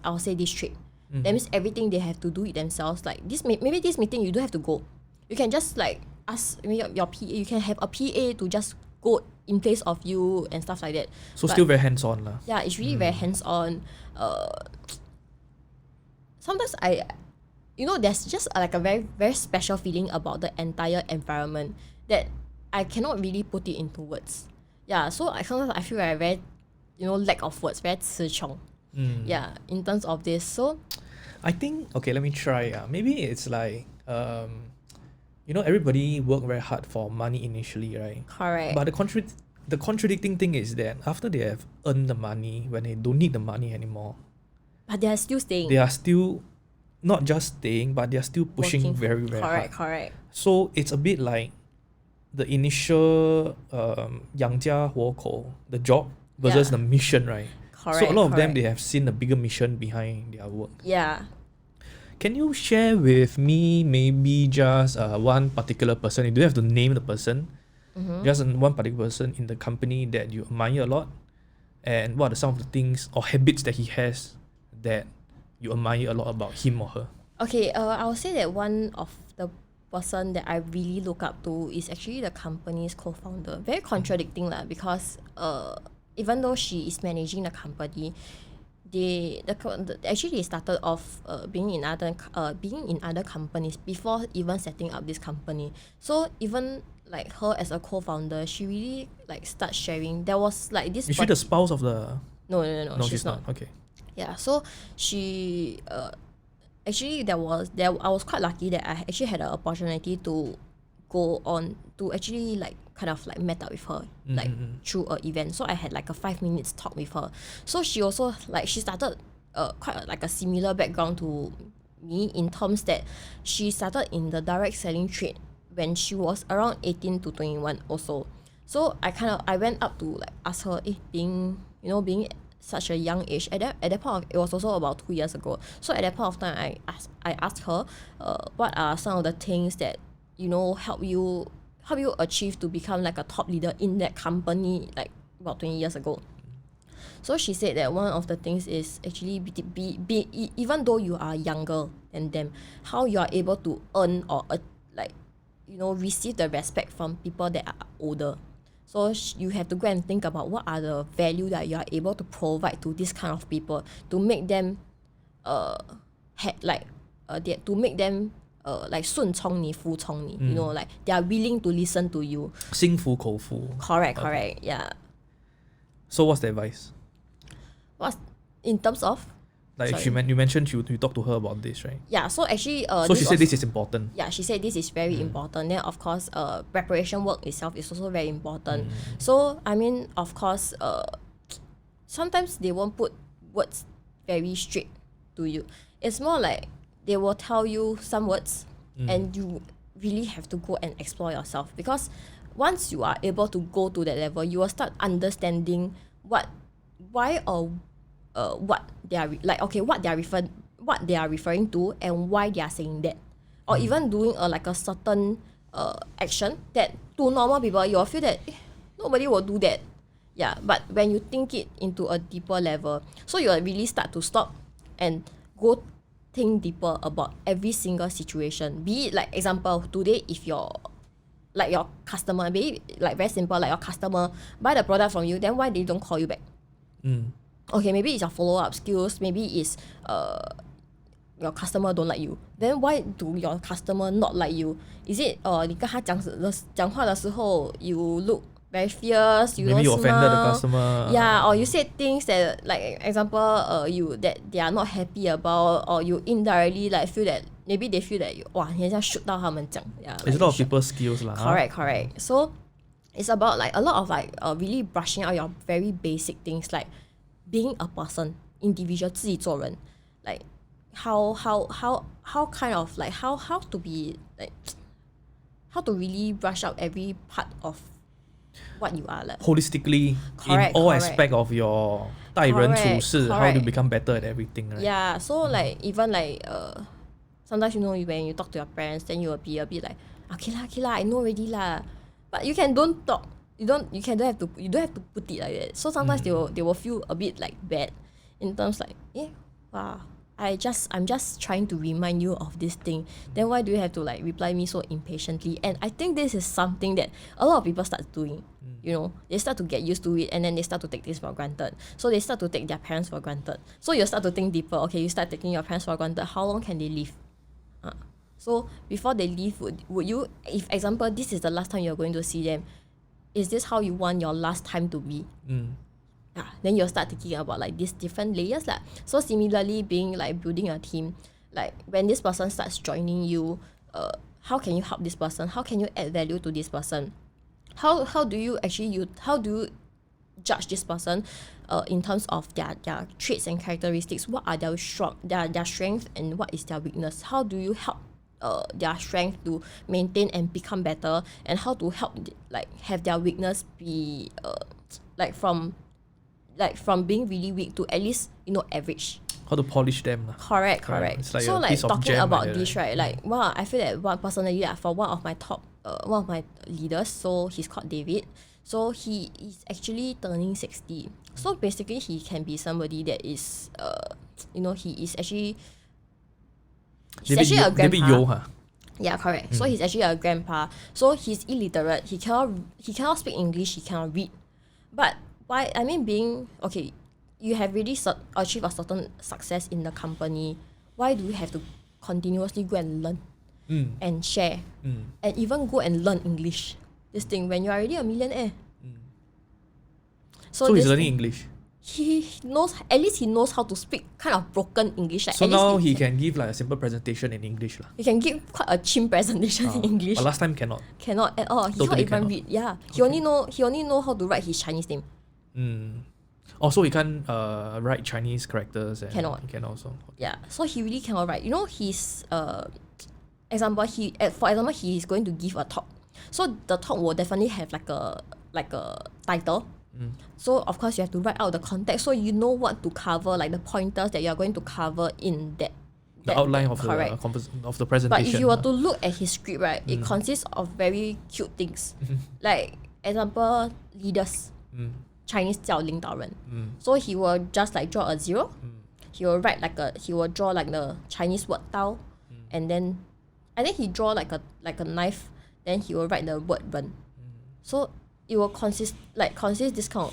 I'll say this trait. That means everything they have to do it themselves. Like this, maybe this meeting you don't have to go. You can just like ask your PA. You can have a PA to just go in place of you and stuff like that. So but still very hands-on lah. Yeah, it's really very hands-on. Sometimes there's just like a very, very special feeling about the entire environment that I cannot really put it into words. Yeah, so sometimes I feel like very, lack of words, very 词穷. Yeah, in terms of this. So I think, okay, let me try. Maybe it's like, everybody work very hard for money initially, right? Correct. But the contradicting thing is that after they have earned the money, when they don't need the money anymore, but they are still staying. They are still not just staying, but they are still pushing very, very hard. Correct. So it's a bit like the initial 养家活口, the job versus the mission, right? Correct. So a lot of them, they have seen a bigger mission behind their work. Yeah. Can you share with me maybe just one particular person? You don't have to name the person. Just one particular person in the company that you admire a lot. And what are some of the things or habits that he has that you admire a lot about him or her? Okay, I would say that one of the person that I really look up to is actually the company's co-founder. Very contradicting lah, because even though she is managing the company, they started off being in other companies before even setting up this company. So even like her as a co-founder, she really like start sharing. There was like this. Is she the spouse of the? No, she's not. Okay. Yeah, so she actually I was quite lucky that I actually had an opportunity to go on to actually like kind of like met up with her like through an event. So I had like a 5 minutes talk with her. So she also like she started like a similar background to me, in terms that she started in the direct selling trade when she was around 18 to 21 also. So I went up to like ask her, being such a young age, at that point it was also about 2 years ago. So at that point of time, I asked her, what are some of the things that help you achieve to become like a top leader in that company, like about 20 years ago. So she said that one of the things is actually be even though you are younger than them, how you are able to earn or receive the respect from people that are older. So you have to go and think about what are the value that you are able to provide to this kind of people to make them to make them like 顺从你服从你, like they are willing to listen to you. 心服口服. Correct, yeah. So what's the advice? What's in terms of? Like you mentioned you talked to her about this, right? Yeah, so actually so she said this is important. Yeah, she said this is very important. Then of course preparation work itself is also very important. So I mean, of course sometimes they won't put words very straight to you. It's more like they will tell you some words and you really have to go and explore yourself, because once you are able to go to that level, you will start understanding what they are what they are referring to and why they are saying that, or even doing a certain action that to normal people you will feel that nobody will do that. Yeah, but when you think it into a deeper level, so you will really start to stop and go think deeper about every single situation. Be it like example today, if your customer, be it like very simple, like your customer buy the product from you, then why they don't call you back? Okay, maybe it's your follow-up skills, maybe it's your customer don't like you. Then why do your customer not like you? Is it 你跟他讲话的时候 you look very fierce, you maybe you don't offended the smile. customer. Yeah, or you said things that, like example, that they are not happy about, or you indirectly like feel that maybe they feel that 你很像 shoot 到他们这样. Yeah, It's a lot of people's skills lah. Correct. So it's about like a lot of like really brushing out your very basic things, like being a person, individual, 自己做人, like how kind of like how to be like how to really brush out every part of what you are, like holistically, in all aspect of your 待人处事, how to become better at everything, right? Yeah, so like even like sometimes when you talk to your parents, then you will be a bit like okay lah, I know already lah, but you don't have to put it like that. So sometimes they will feel a bit like bad in terms like wow, I'm just trying to remind you of this thing, then why do you have to like reply me so impatiently? And I think this is something that a lot of people start doing. They start to get used to it, and then they start to take this for granted. So they start to take their parents for granted. So you start to think deeper. Okay, you start taking your parents for granted. How long can they live? So before they leave, would you, if example this is the last time you're going to see them, is this how you want your last time to be? Then you'll start thinking about like these different layers lah. So similarly, being like building a team, like when this person starts joining you, how can you help this person? How can you add value to this person? How do you judge this person in terms of their traits and characteristics? What are their strength and what is their weakness? How do you help their strength to maintain and become better, and how to help like have their weakness be from being really weak to at least average. How to polish them lah. Correct. It's like so a like piece of talking jam about like this, right? Like wow, I feel that personally for one of my leaders, so he's called David. So he is actually turning 60. So basically he can be somebody that is he is actually a grandpa. David Yo, huh? Yeah, correct. So he's actually a grandpa. So he's illiterate. He cannot speak English. He cannot read. But why? I mean, you have really achieved a certain success in the company. Why do you have to continuously go and learn and share and even go and learn English? This thing when you're already a millionaire. So he's learning English. He knows how to speak kind of broken English. Like, so now he can give like a simple presentation in English lah. He can give quite a chim presentation in English. But last time cannot. Cannot at all. He Totally can't even read. Yeah. He only know how to write his Chinese name. Also, he can't write Chinese characters. And Cannot. He can also. Yeah, so he really cannot write. You know, his example, for example, he is going to give a talk. So the talk will definitely have like a title. So of course you have to write out the context, so you know what to cover, like the pointers that you are going to cover in that. The outline of the presentation. But if you were to look at his script, right, it consists of very cute things. Like example, leaders. Chinese 叫领导人. So he will just like draw a zero. He will draw like the Chinese word 刀, and then I think he draw like a knife. Then he will write the word 人. So it will consist this kind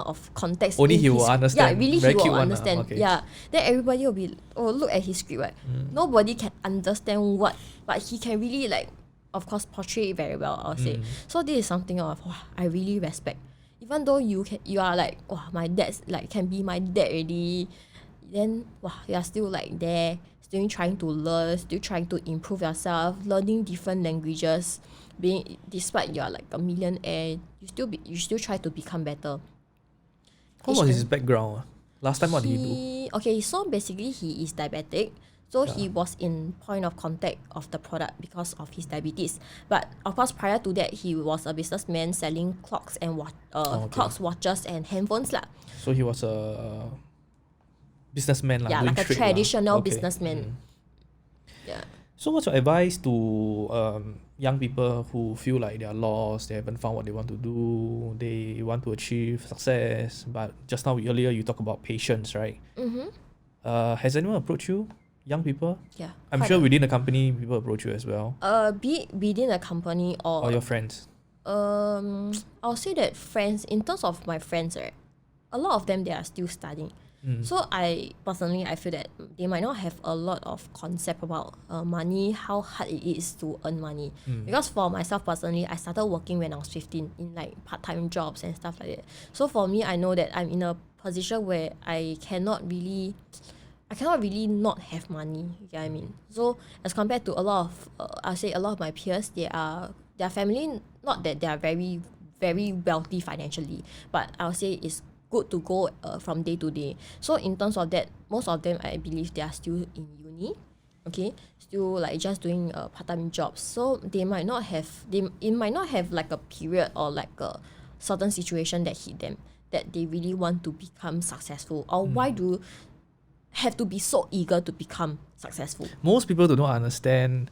of context. Only he will understand. Yeah, really Very he will cute understand. Okay. Yeah. Then everybody will be, oh, look at his script, right? Nobody can understand what, but he can really like, of course, portray it very well, I'll say. So this is something I really respect. Even though you are like, my dad's like can be my dad already, then you are still like there, still trying to learn, still trying to improve yourself, learning different languages. Despite you're like a millionaire, you still try to become better. What was his background? Last time, what did he do? Okay, so basically he is diabetic. So he was in point of contact of the product because of his diabetes. But of course, prior to that, he was a businessman selling clocks and clocks, watches, and handphones lah. So he was a businessman lah. Yeah, like a traditional businessman. Yeah. So what's your advice to young people who feel like they are lost, they haven't found what they want to do, they want to achieve success, but just now earlier you talked about patience, right? Has anyone approached you? Young people? Yeah. I'm sure within the company people approach you as well. Be within a company or your friends? I'll say that friends, in terms of my friends, right, a lot of them they are still studying. So I feel that they might not have a lot of concept about money, how hard it is to earn money. Because for myself personally, I started working when I was 15 in like part-time jobs and stuff like that. So for me, I know that I'm in a position where I cannot really not have money. You get what I mean? So as compared to a lot of my peers, their family, not that they are very, very wealthy financially, but I'll say it's good to go from day to day. So in terms of that, most of them I believe they are still in uni, okay, still like just doing part-time jobs. So it might not have like a period or like a certain situation that hit them that they really want to become successful, or why do have to be so eager to become successful. Most people do not understand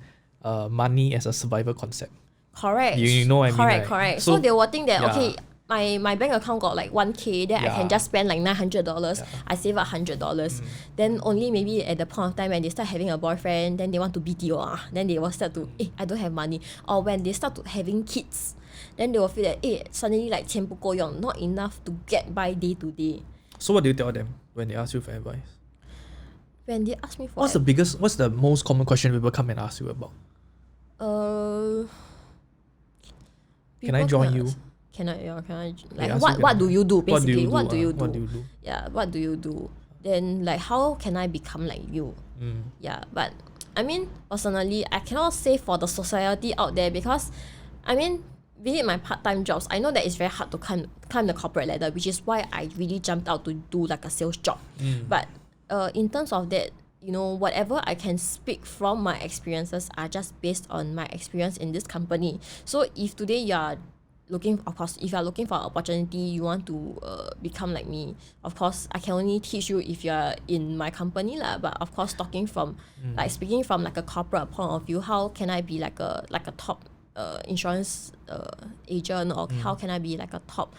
money as a survival concept. Correct. You know what I mean, right? Correct. So they will think that okay, my bank account got like 1K, then I can just spend like $900. I save up $100. Then only maybe at the point of time when they start having a boyfriend, then they want to BTO. Then they will start to, I don't have money. Or when they start to having kids, then they will feel that suddenly like 钱不够用, not enough to get by day to day. So what do you tell them when they ask you for advice? When they ask me for what's the most common question people come and ask you about? Can I join you? Can I like what do you do basically? What do you do? Yeah, what do you do? Then like how can I become like you? Yeah, but I mean personally I cannot say for the society out there, because I mean within my part-time jobs, I know that it's very hard to climb the corporate ladder, which is why I really jumped out to do like a sales job. But in terms of that, whatever I can speak from my experiences are just based on my experience in this company. So if today you are looking, of course, if you are looking for an opportunity, you want to become like me, of course, I can only teach you if you are in my company lah. But of course, speaking from like a corporate point of view, how can I be like a top insurance agent, or how can I be like a top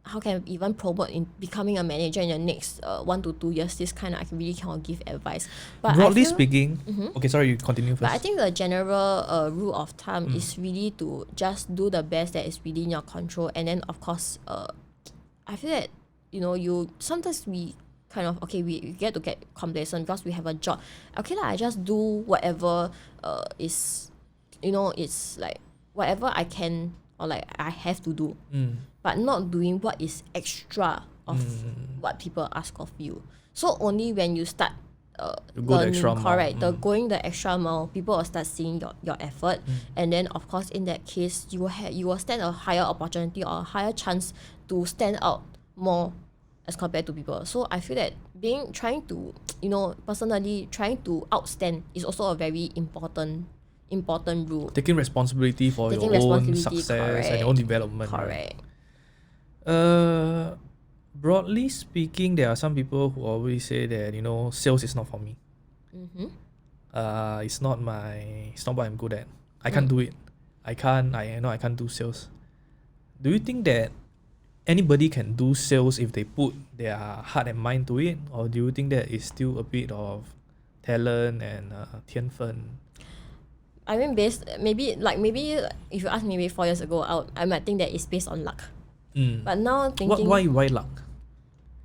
how can I even promote in becoming a manager in the next 1 to 2 years? This kind of I really cannot give advice. But broadly speaking, okay, sorry, you continue first. But I think the general rule of thumb is really to just do the best that is within your control, and then of course, I feel that you sometimes we kind of we get complacent because we have a job. Okay lah, I just do whatever is it's like whatever I can or like I have to do. But not doing what is extra of what people ask of you. So only when you start learning, going the extra mile, people will start seeing your effort, and then of course in that case you will stand a higher opportunity or a higher chance to stand out more as compared to people. So I feel that personally trying to outstand is also a very important rule. Taking responsibility for Taking your own responsibility, success and your own development. Correct. Right? Broadly speaking, there are some people who always say that, sales is not for me. Mm-hmm. It's not what I'm good at. I can't do it. I can't do sales. Do you think that anybody can do sales if they put their heart and mind to it, or do you think that is still a bit of talent and 天分? I mean, maybe if you asked me maybe 4 years ago, I might think that it's based on luck. But now thinking, why luck?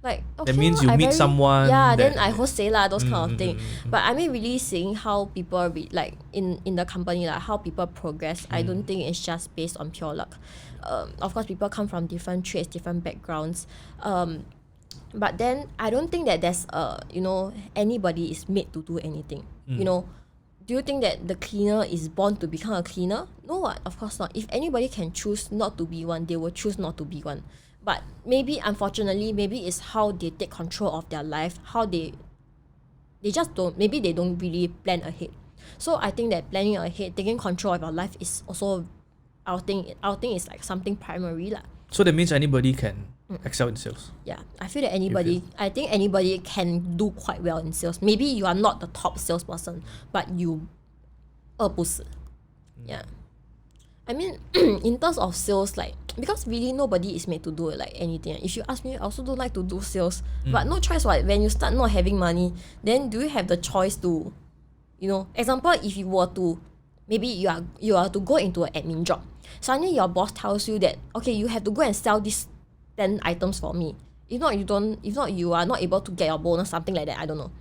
Like, okay, that means you meet someone. Then I say lah, those kind of thing. But I mean, really seeing how people in the company, like how people progress. I don't think it's just based on pure luck. Of course, people come from different trades, different backgrounds. But then I don't think that there's anybody is made to do anything. Do you think that the cleaner is born to become a cleaner? No, what? Of course not. If anybody can choose not to be one, they will choose not to be one. But maybe, unfortunately, it's how they take control of their life, how they just don't, maybe they don't really plan ahead. So I think that planning ahead, taking control of your life is also, our thing is like something primary lah. So that means anybody can excel in sales? Yeah, I feel that I think anybody can do quite well in sales. Maybe you are not the top salesperson, but you 不是. Yeah. I mean, in terms of sales, like, because really nobody is made to do it like anything. If you ask me, I also don't like to do sales. But no choice, what? When you start not having money, then do you have the choice to, example, if you were to, maybe you are to go into an admin job. Suddenly your boss tells you that, okay, you have to go and sell these 10 items for me. If not, you are not able to get your bonus, something like that. I don't know.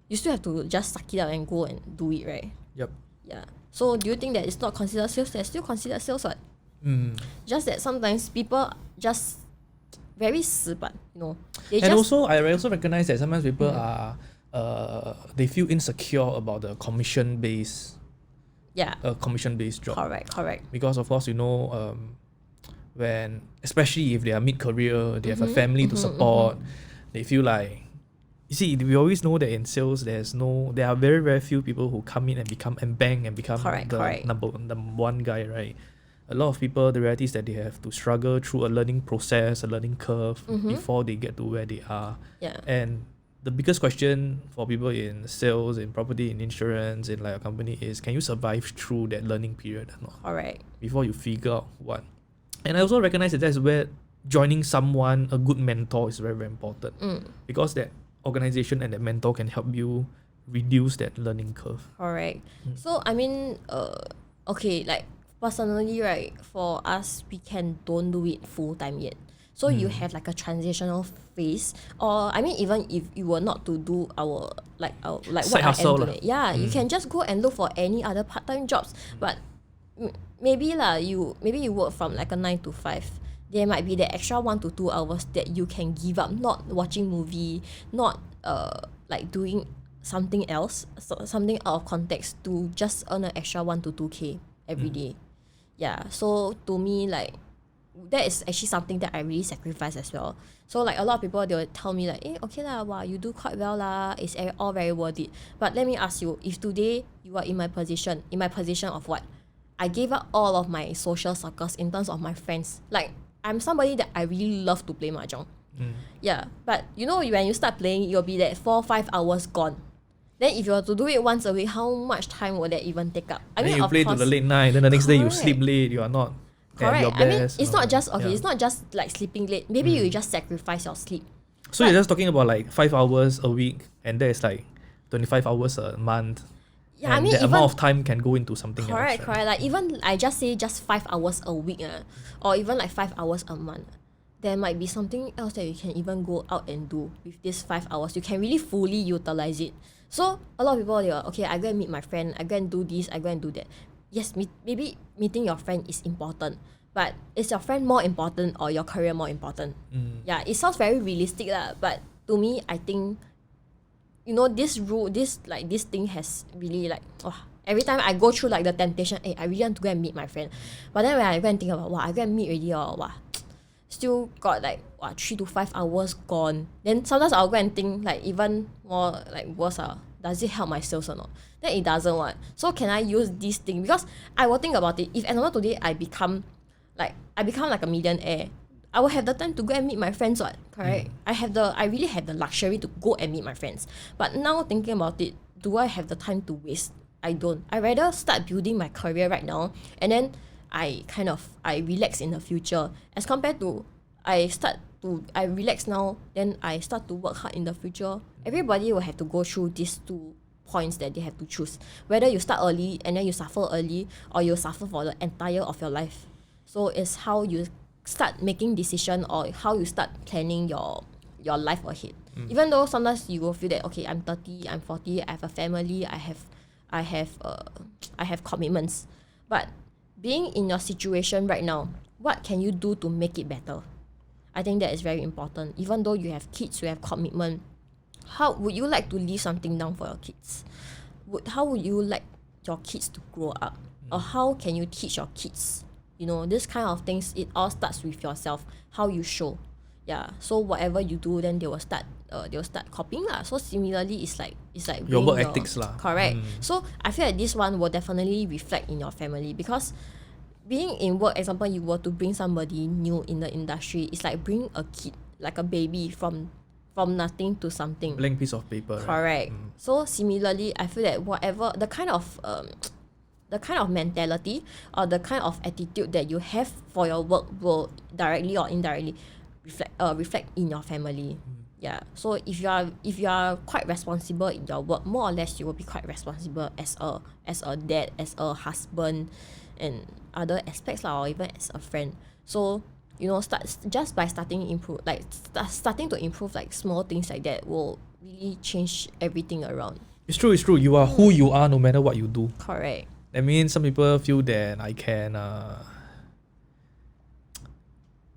You still have to just suck it up and go and do it, right? Yep. Yeah. So do you think that it's not considered sales? That's still considered sales, what? Just that sometimes people just very 死板, I also recognize that sometimes people are they feel insecure about the commission-based job. Correct. Because of course, when, especially if they are mid-career, they have a family to support, they feel like, you see, we always know that in sales, there are very, very few people who come in and become the number one guy, right? A lot of people, the reality is that they have to struggle through a learning process, a learning curve before they get to where they are. Yeah. And the biggest question for people in sales, in property, in insurance, in like a company is, can you survive through that learning period or not? Correct. Before you figure out what. And I also recognize that that's where joining someone, a good mentor, is very, very important. Because that organization and that mentor can help you reduce that learning curve. Correct. So I mean, okay, like personally, right, for us, we don't do it full time yet. So you have like a transitional phase, or I mean, even if you were not to do our side what I hustle am doing, you can just go and look for any other part-time jobs. But maybe you work from like a 9 to 5. There might be the extra 1 to 2 hours that you can give up, not watching movie, not like doing something else, something out of context, to just earn an extra 1 to 2K every day. Yeah, so to me, like, that is actually something that I really sacrifice as well. So like a lot of people, they will tell me like, okay lah, wow, you do quite well lah, it's all very worth it. But let me ask you, if today you are in my position of what? I gave up all of my social circles in terms of my friends. Like, I'm somebody that I really love to play mahjong. Yeah, but when you start playing, you'll be that 4-5 hours gone. Then if you were to do it once a week, how much time would that even take up? I mean, you play to the late night, then the next day you sleep late, you are not at your best. I mean, it's not just it's not just like sleeping late. Maybe you just sacrifice your sleep. So you're just talking about like 5 hours a week, and there's like 25 hours a month. Yeah, and I mean, the amount of time can go into something else. Correct. Like even I just say just 5 hours a week, or even like 5 hours a month. There might be something else that you can even go out and do with these 5 hours. You can really fully utilize it. So a lot of people, they are, okay, I go and meet my friend, I go and do this, I go and do that. Yes, maybe meeting your friend is important, but is your friend more important or your career more important? Yeah, it sounds very realistic lah, but to me, I think, this thing has really like, every time I go through like the temptation, I really want to go and meet my friend. But then when I go and think about, I go and meet already, still got like 3 to 5 hours gone. Then sometimes I'll go and think like even more like worse, does it help my sales or not? Then it doesn't want. So can I use this thing? Because I will think about it. If example today I become like a millionaire, I will have the time to go and meet my friends, correct? I really have the luxury to go and meet my friends. But now thinking about it, do I have the time to waste? I don't. I rather start building my career right now, and then I relax in the future, as compared to I relax now, then I start to work hard in the future. Everybody will have to go through these 2 points that they have to choose. Whether you start early and then you suffer early, or you suffer for the entire of your life. So it's how you start making decision, or how you start planning your life ahead. Even though sometimes you will feel that, okay, I'm 30, I'm 40, I have a family, I have commitments. But being in your situation right now, what can you do to make it better? I think that is very important. Even though you have kids, you have commitment, how would you like to leave something down for your kids? How would you like your kids to grow up? Or how can you teach your kids? This kind of things, it all starts with yourself, how you show. Yeah, so whatever you do, then they will start copying lah. So similarly, it's like Your work ethics lah. Correct. So I feel like this one will definitely reflect in your family, because being in work, example, you were to bring somebody new in the industry, it's like bring a kid, like a baby from nothing to something. Blank piece of paper. Correct. Right? So similarly, I feel that whatever the kind of mentality or the kind of attitude that you have for your work will directly or indirectly reflect in your family. Yeah. So if you are quite responsible in your work, more or less you will be quite responsible as a dad, as a husband, and other aspects or even as a friend. So starting to improve like small things like that will really change everything around. It's true. You are who you are no matter what you do. Correct. I mean, some people feel that I can.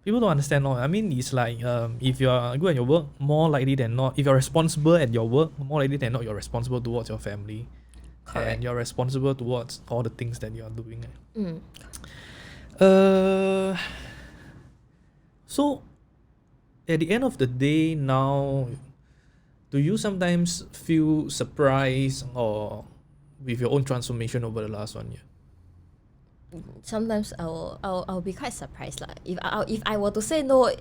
People don't understand. I mean, it's like if you are good at your work, more likely than not, if you're responsible at your work, more likely than not, you're responsible towards your family. Correct. And you're responsible towards all the things that you are doing. So, at the end of the day now, do you sometimes feel surprised or with your own transformation over the last 1 year? Sometimes I'll be quite surprised lah. If I were to say no,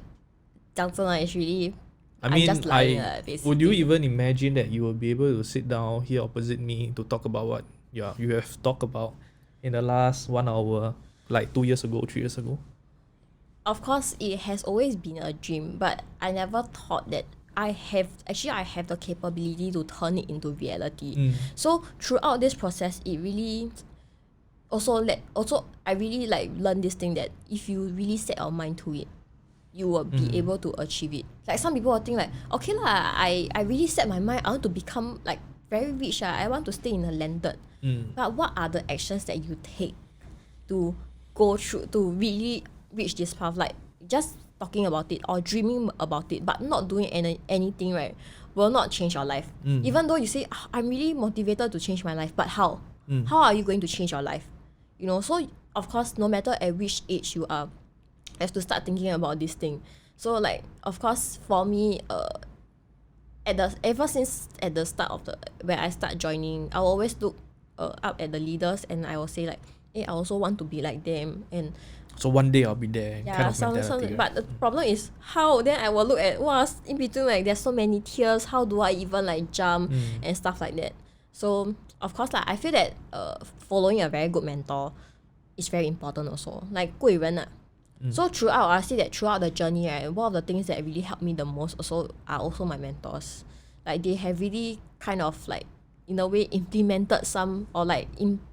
讲真的, it's really I'm just lying basically. Would you even imagine that you will be able to sit down here opposite me to talk about what you have talked about in the last 1 hour, like 2 years ago, 3 years ago? Of course, it has always been a dream, but I never thought that I have the capability to turn it into reality. So throughout this process, it really I really like learned this thing that if you really set your mind to it, you will be able to achieve it. Like some people will think like, okay lah, I really set my mind, I want to become like very rich, I want to stay in a landed. But what are the actions that you take to go through to really reach this path? Like just talking about it or dreaming about it but not doing anything, right, will not change your life. Even though you say, I'm really motivated to change my life, but how are you going to change your life? So of course, no matter at which age you are, you have to start thinking about this thing. So like, of course, for me, ever since at the start of when I start joining, I will always look up at the leaders and I will say like, hey, I also want to be like them. And so one day I'll be there. Yeah, kind of mentality, right? But the problem is how then I will look at in between, like there's so many tiers, how do I even like jump and stuff like that. So of course like I feel that following a very good mentor is very important also. Like 贵人啊. So I see that throughout the journey, right, one of the things that really helped me the most are also my mentors. Like they have really kind of like in a way implemented some or like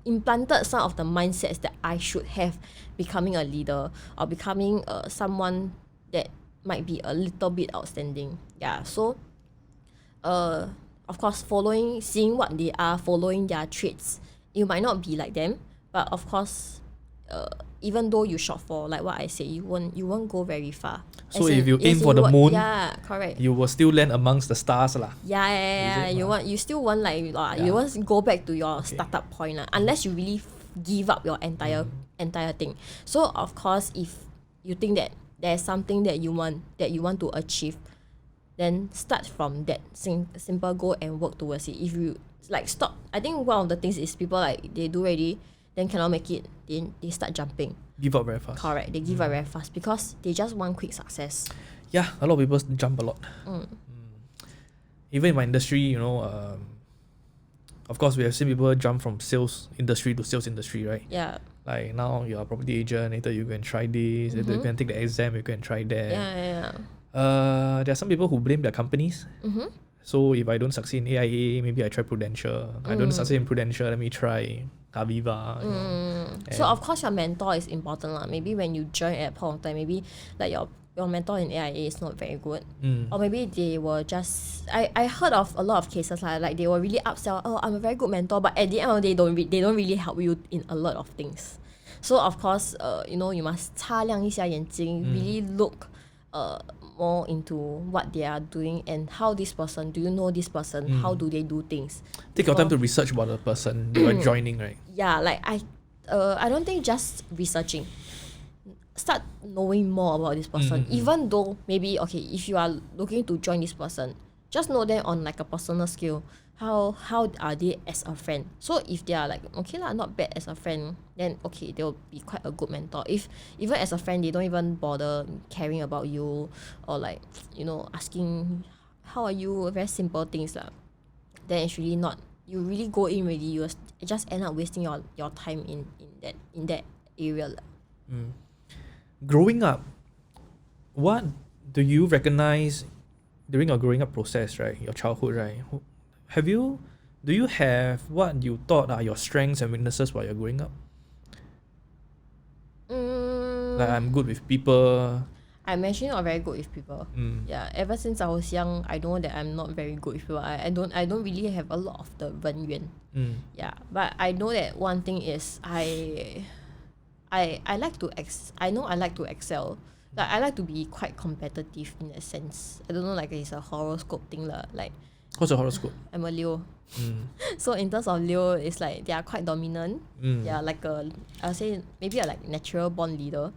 implanted some of the mindsets that I should have becoming a leader or becoming someone that might be a little bit outstanding. Yeah, so of course seeing what they are, following their traits, you might not be like them, but of course even though you shot for like what I said, you won't go very far. So if you aim for the moon, yeah, correct, you will still land amongst the stars lah. Yeah. You still want like you want to go back to your startup point lah, unless you really give up your entire thing. So of course, if you think that there's something that you want to achieve, then start from that simple goal and work towards it. If you like stop, I think one of the things is people like they do already, then cannot make it, then they start jumping. Give up very fast. Correct, they give up very fast because they just want quick success. Yeah, a lot of people jump a lot. Even in my industry, you know, of course we have seen people jump from sales industry to sales industry, right? Yeah. Like now you're a property agent, later you can try this, later you can take the exam, you can try that. Yeah. There are some people who blame their companies. So if I don't succeed in AIA, maybe I try Prudential. I don't succeed in Prudential, let me try Aviva. You know. So of course your mentor is important lah. Maybe when you join at a point of time, maybe like your mentor in AIA is not very good, or maybe they were just I heard of a lot of cases like they were really upsell. Oh, I'm a very good mentor, but at the end of the day, they don't really help you in a lot of things. So of course, you know, you must 擦亮一下眼睛, really look more into what they are doing and how this person, do you know this person, how do they do things. Take your time to research about the person you are joining, right? Yeah, like I don't think just researching. Start knowing more about this person, even though maybe, okay, if you are looking to join this person, just know them on like a personal skill. How are they as a friend? So if they are like, okay lah, not bad as a friend, then okay, they'll be quite a good mentor. If even as a friend, they don't even bother caring about you, or like, you know, asking how are you, very simple things lah, then it's really not, you really go in really, you just end up wasting your time in that area lah. Growing up, what do you recognize during your growing up process, right? Your childhood, right? Do you have what you thought are your strengths and weaknesses while you're growing up? Like, I'm good with people. I'm actually not very good with people. Yeah, ever since I was young, I know that I'm not very good with people. I don't really have a lot of the 人缘. Yeah, but I know that one thing is I like to I know I like to excel. Like I like to be quite competitive in a sense. I don't know, like it's a horoscope thing lah. Like, what's a horoscope? I'm a Leo. So in terms of Leo, it's like they are quite dominant. They are like I'll say maybe a like natural born leader.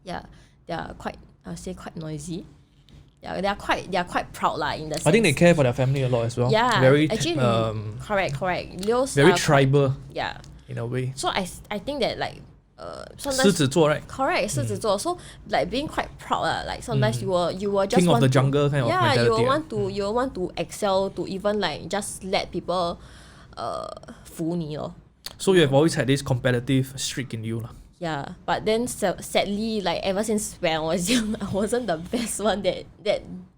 Yeah, they are quite, I'll say quite noisy. Yeah, they are quite proud lah in the sense. I think they care for their family a lot as well. Yeah, very actually, correct. Leos very are tribal. Yeah, in a way. So I think that like sometimes 狮子座, right? Correct, 狮子座. So like being quite proud like sometimes you will just king want of the to, jungle kind of mentality. you will want to excel, to even like just let people 服你咯. So you have always had this competitive streak in you lah. Yeah, but then sadly, like ever since when I was young, I wasn't the best one that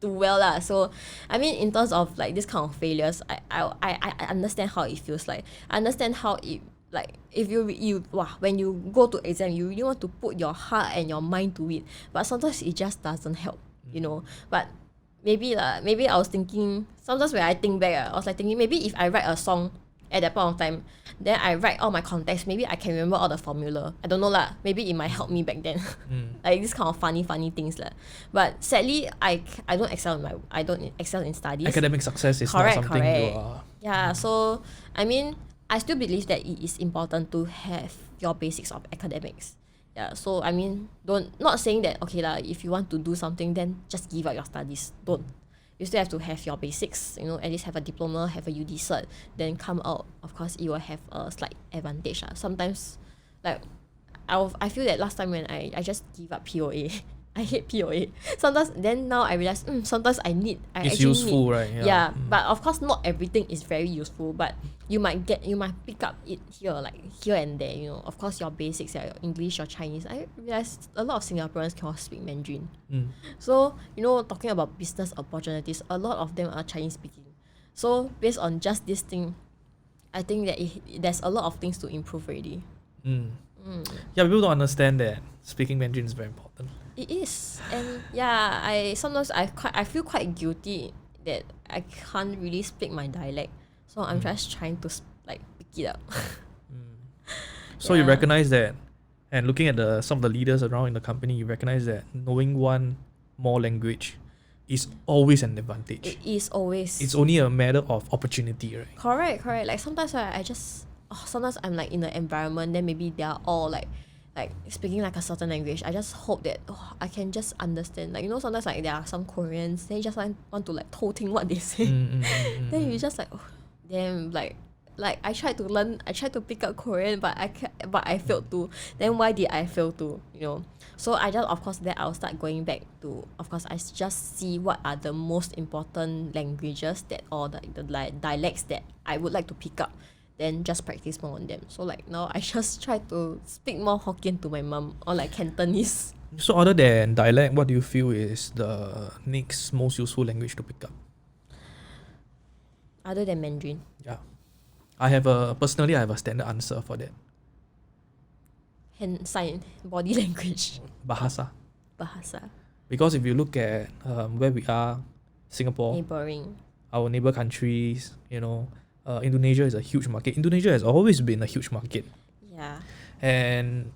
do well lah. So I mean, in terms of like this kind of failures, I understand how it feels like. I understand how it, like if you when you go to exam, you really want to put your heart and your mind to it, but sometimes it just doesn't help, you know. But maybe I was thinking, sometimes when I think back, I was like thinking, maybe if I write a song at that point of time, then I write all my context, maybe I can remember all the formula. I don't know lah, maybe it might help me back then. Like this kind of funny things lah. But sadly, I don't excel in studies. Academic success is not something you are. Yeah, so I mean, I still believe that it is important to have your basics of academics. Yeah, so I mean, not saying that okay lah, if you want to do something, then just give up your studies. Don't. You still have to have your basics, you know, at least have a diploma, have a UD cert, then come out. Of course, you will have a slight advantage. Sometimes, like, I feel that last time when I just give up POA, I hate POA. Sometimes, then now I realize, sometimes it's useful, right? Yeah, but of course, not everything is very useful, but you might pick up it here and there, you know. Of course, your basics, your English, your Chinese. I realize a lot of Singaporeans cannot speak Mandarin. So, you know, talking about business opportunities, a lot of them are Chinese speaking. So, based on just this thing, I think that there's a lot of things to improve already. Yeah, people don't understand that speaking Mandarin is very important. It is, and yeah, I feel quite guilty that I can't really speak my dialect, so I'm just trying to like pick it up. So you recognize that, and looking at some of the leaders around in the company, you recognize that knowing one more language is always an advantage. It is always. It's only a matter of opportunity, right? Correct. Like sometimes sometimes I'm like in the environment, then maybe they are all like like speaking like a certain language, I just hope that I can just understand. Like, you know, sometimes like there are some Koreans, they just want to like 偷听 what they say. Then you just like, damn, like I tried to pick up Korean, but I failed to. Then why did I fail to? You know, so I just, of course, then I'll start going back to, of course, I just see what are the most important languages that, or the dialects that I would like to pick up. Then just practice more on them. So like now I just try to speak more Hokkien to my mom, or like Cantonese. So other than dialect, what do you feel is the next most useful language to pick up? Other than Mandarin. Yeah. Personally I have a standard answer for that. Hand sign, body language. Bahasa. Bahasa. Because if you look at where we are, Singapore, Neighboring. our neighbor countries, you know, Indonesia is a huge market. Indonesia has always been a huge market. Yeah. And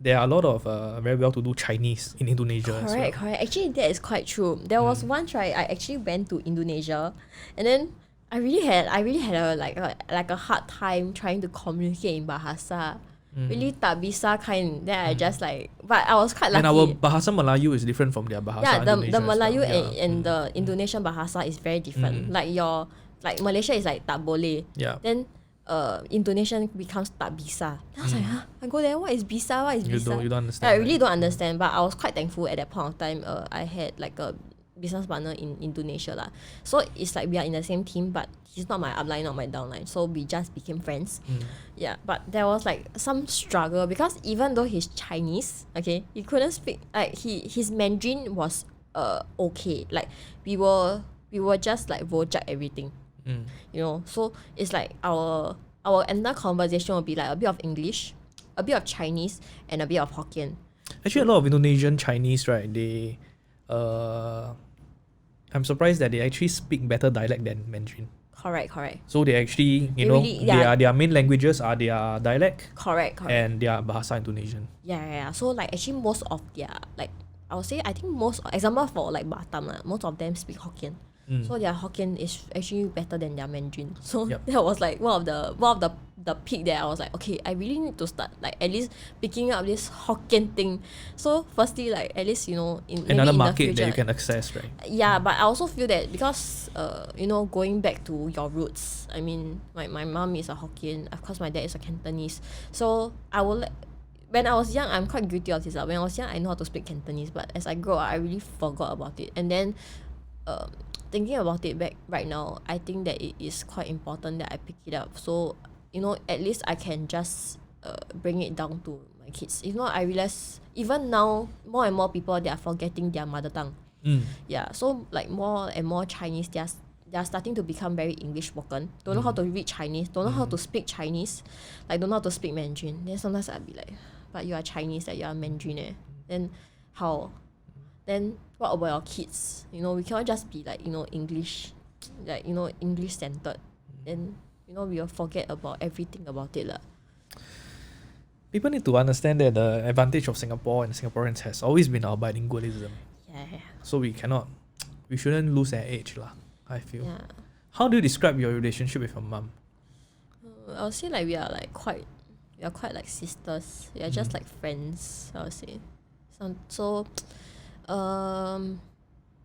there are a lot of very well-to-do Chinese in Indonesia as well. Correct. Actually, that is quite true. There was once, right, I actually went to Indonesia, and then I really had a hard time trying to communicate in Bahasa. Really tak bisa kind. Then I just like, but I was quite lucky. And our Bahasa Melayu is different from their Bahasa Indonesia. The Melayu well. and the Indonesian Bahasa is very different. Like Malaysia is like tak boleh. Yeah. Then Indonesian becomes tak bisa. I was like, I go there, what is bisa? What is bisa? You don't understand. I really don't understand, but I was quite thankful at that point of time. I had like a business partner in Indonesia lah. So it's like we are in the same team, but he's not my upline, not my downline. So we just became friends. Yeah, but there was like some struggle because even though he's Chinese, okay, he couldn't speak. Like his Mandarin was okay. Like we were just like rojak everything. You know, so it's like our entire conversation will be like a bit of English, a bit of Chinese, and a bit of Hokkien. Actually, a lot of Indonesian Chinese, right? They, I'm surprised that they actually speak better dialect than Mandarin. Correct. So they actually, their main languages are their dialect. Correct. And their Bahasa Indonesian. Yeah. So like actually most of their, like I would say, I think most, example for like Batam, most of them speak Hokkien. So their Hokkien is actually better than their Mandarin. So that was like one of the peak that I was like, okay, I really need to start like at least picking up this Hokkien thing. So firstly, like at least, you know, another maybe market in the future, that you can access, right? Yeah, but I also feel that because you know, going back to your roots, I mean, my mom is a Hokkien, of course my dad is a Cantonese. So I will when I was young, I'm quite guilty of this. When I was young, I know how to speak Cantonese, but as I grow up, I really forgot about it. And then thinking about it back right now, I think that it is quite important that I pick it up. So, you know, at least I can just bring it down to my kids. If not, I realize even now, more and more people, they are forgetting their mother tongue. Yeah, so like more and more Chinese, they are starting to become very English spoken. Don't know how to read Chinese, don't know how to speak Chinese, like don't know how to speak Mandarin. Then sometimes I'll be like, but you are Chinese, like you are Mandarin. Then how? Then what about your kids? You know, we cannot just be like, you know, English, like, you know, English centered. Then, you know, we will forget about everything about it lah. People need to understand that the advantage of Singapore and Singaporeans has always been our bilingualism. Yeah. So we shouldn't lose that edge lah, I feel. Yeah. How do you describe your relationship with your mum? I would say like we are quite like sisters. We are just like friends, I would say. So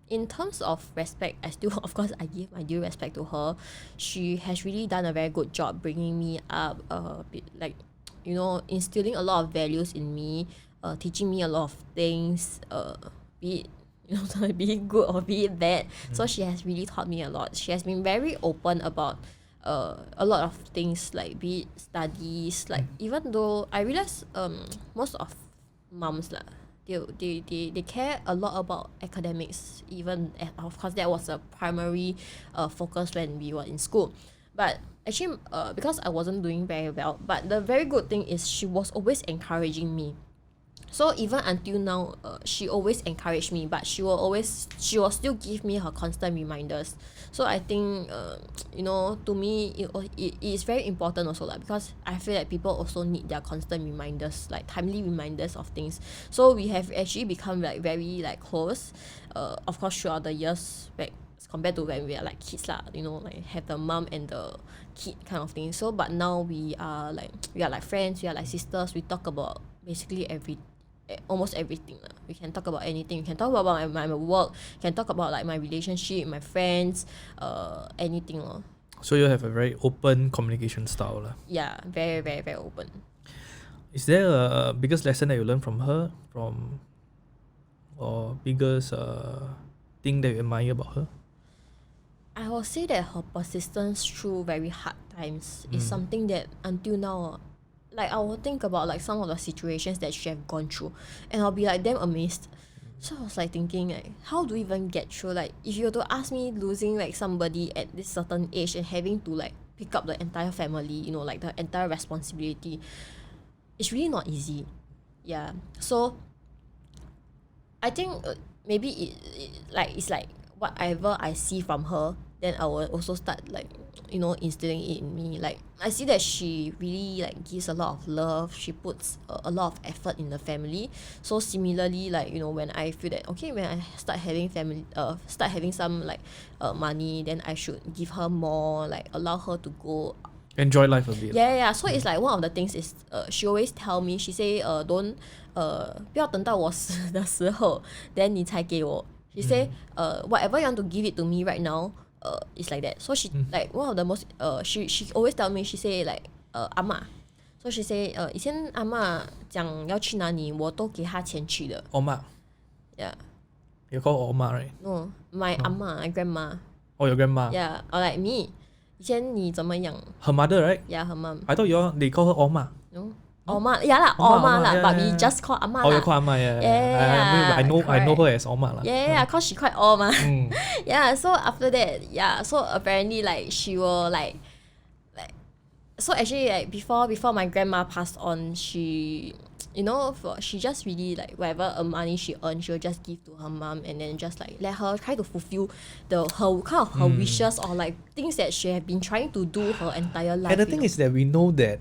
in terms of respect, I still, of course, I give my due respect to her. She has really done a very good job bringing me up, like, you know, instilling a lot of values in me, teaching me a lot of things, be it, you know, be it good or be it bad. So she has really taught me a lot. She has been very open about a lot of things, like be it studies, like even though I realize most of moms lah, they care a lot about academics, even of course that was a primary focus when we were in school. But actually because I wasn't doing very well, but the very good thing is she was always encouraging me. So even until now, she always encouraged me, but she will still give me her constant reminders. So I think you know, to me it is very important also lah, because I feel like people also need their constant reminders, like timely reminders of things. So we have actually become like very like close, of course throughout the years back compared to when we are like kids lah, you know, like have the mom and the kid kind of thing. So but now we are like friends, we are like sisters. We talk about basically almost everything lah. We can talk about anything. We can talk about my work. We can talk about like my relationship, my friends, anything lah. So you have a very open communication style lah. Yeah, very, very, very open. Is there a biggest lesson that you learned from her, or biggest thing that you admire about her? I will say that her persistence through very hard times is something that until now, like I will think about like some of the situations that she have gone through, and I'll be like damn amazed. So I was like thinking like, how do you even get through? Like if you were to ask me losing like somebody at this certain age and having to like pick up the entire family, you know, like the entire responsibility, it's really not easy. Yeah. So I think maybe it's like whatever I see from her, then I will also start like, you know, instilling it in me. Like I see that she really like gives a lot of love. She puts a lot of effort in the family. So similarly, like, you know, when I feel that okay, when I start having some like money, then I should give her more, like allow her to go enjoy life a bit. Yeah. So it's like one of the things is she always tell me, she say don't 不要等到我死的时候 then 你才给我. She say whatever you want to give it to me right now, it's like that. So she like one of the most she always tell me, she say like 阿嬷. So she say 以前阿嬷讲要去哪里我都给她钱去的. Oma. Yeah. You call her Oma, right? No, my 阿嬷, my grandma. Oh, your grandma. Yeah, or like me. 以前你怎么样? Her mother, right? Yeah, her mom. I thought they call her Oma. No. Oma, yeah lah, Oma lah, but we just call Ama lah. Oh, you call Ama, yeah. I know her as Oma lah. Yeah, cause she quite old ma. Yeah, so after that, so apparently like she will like so actually like before my grandma passed on, she, you know, she just really like whatever money she earned, she'll just give to her mom and then just like let her try to fulfill her wishes or like things that she have been trying to do her entire life. And the thing is that we know that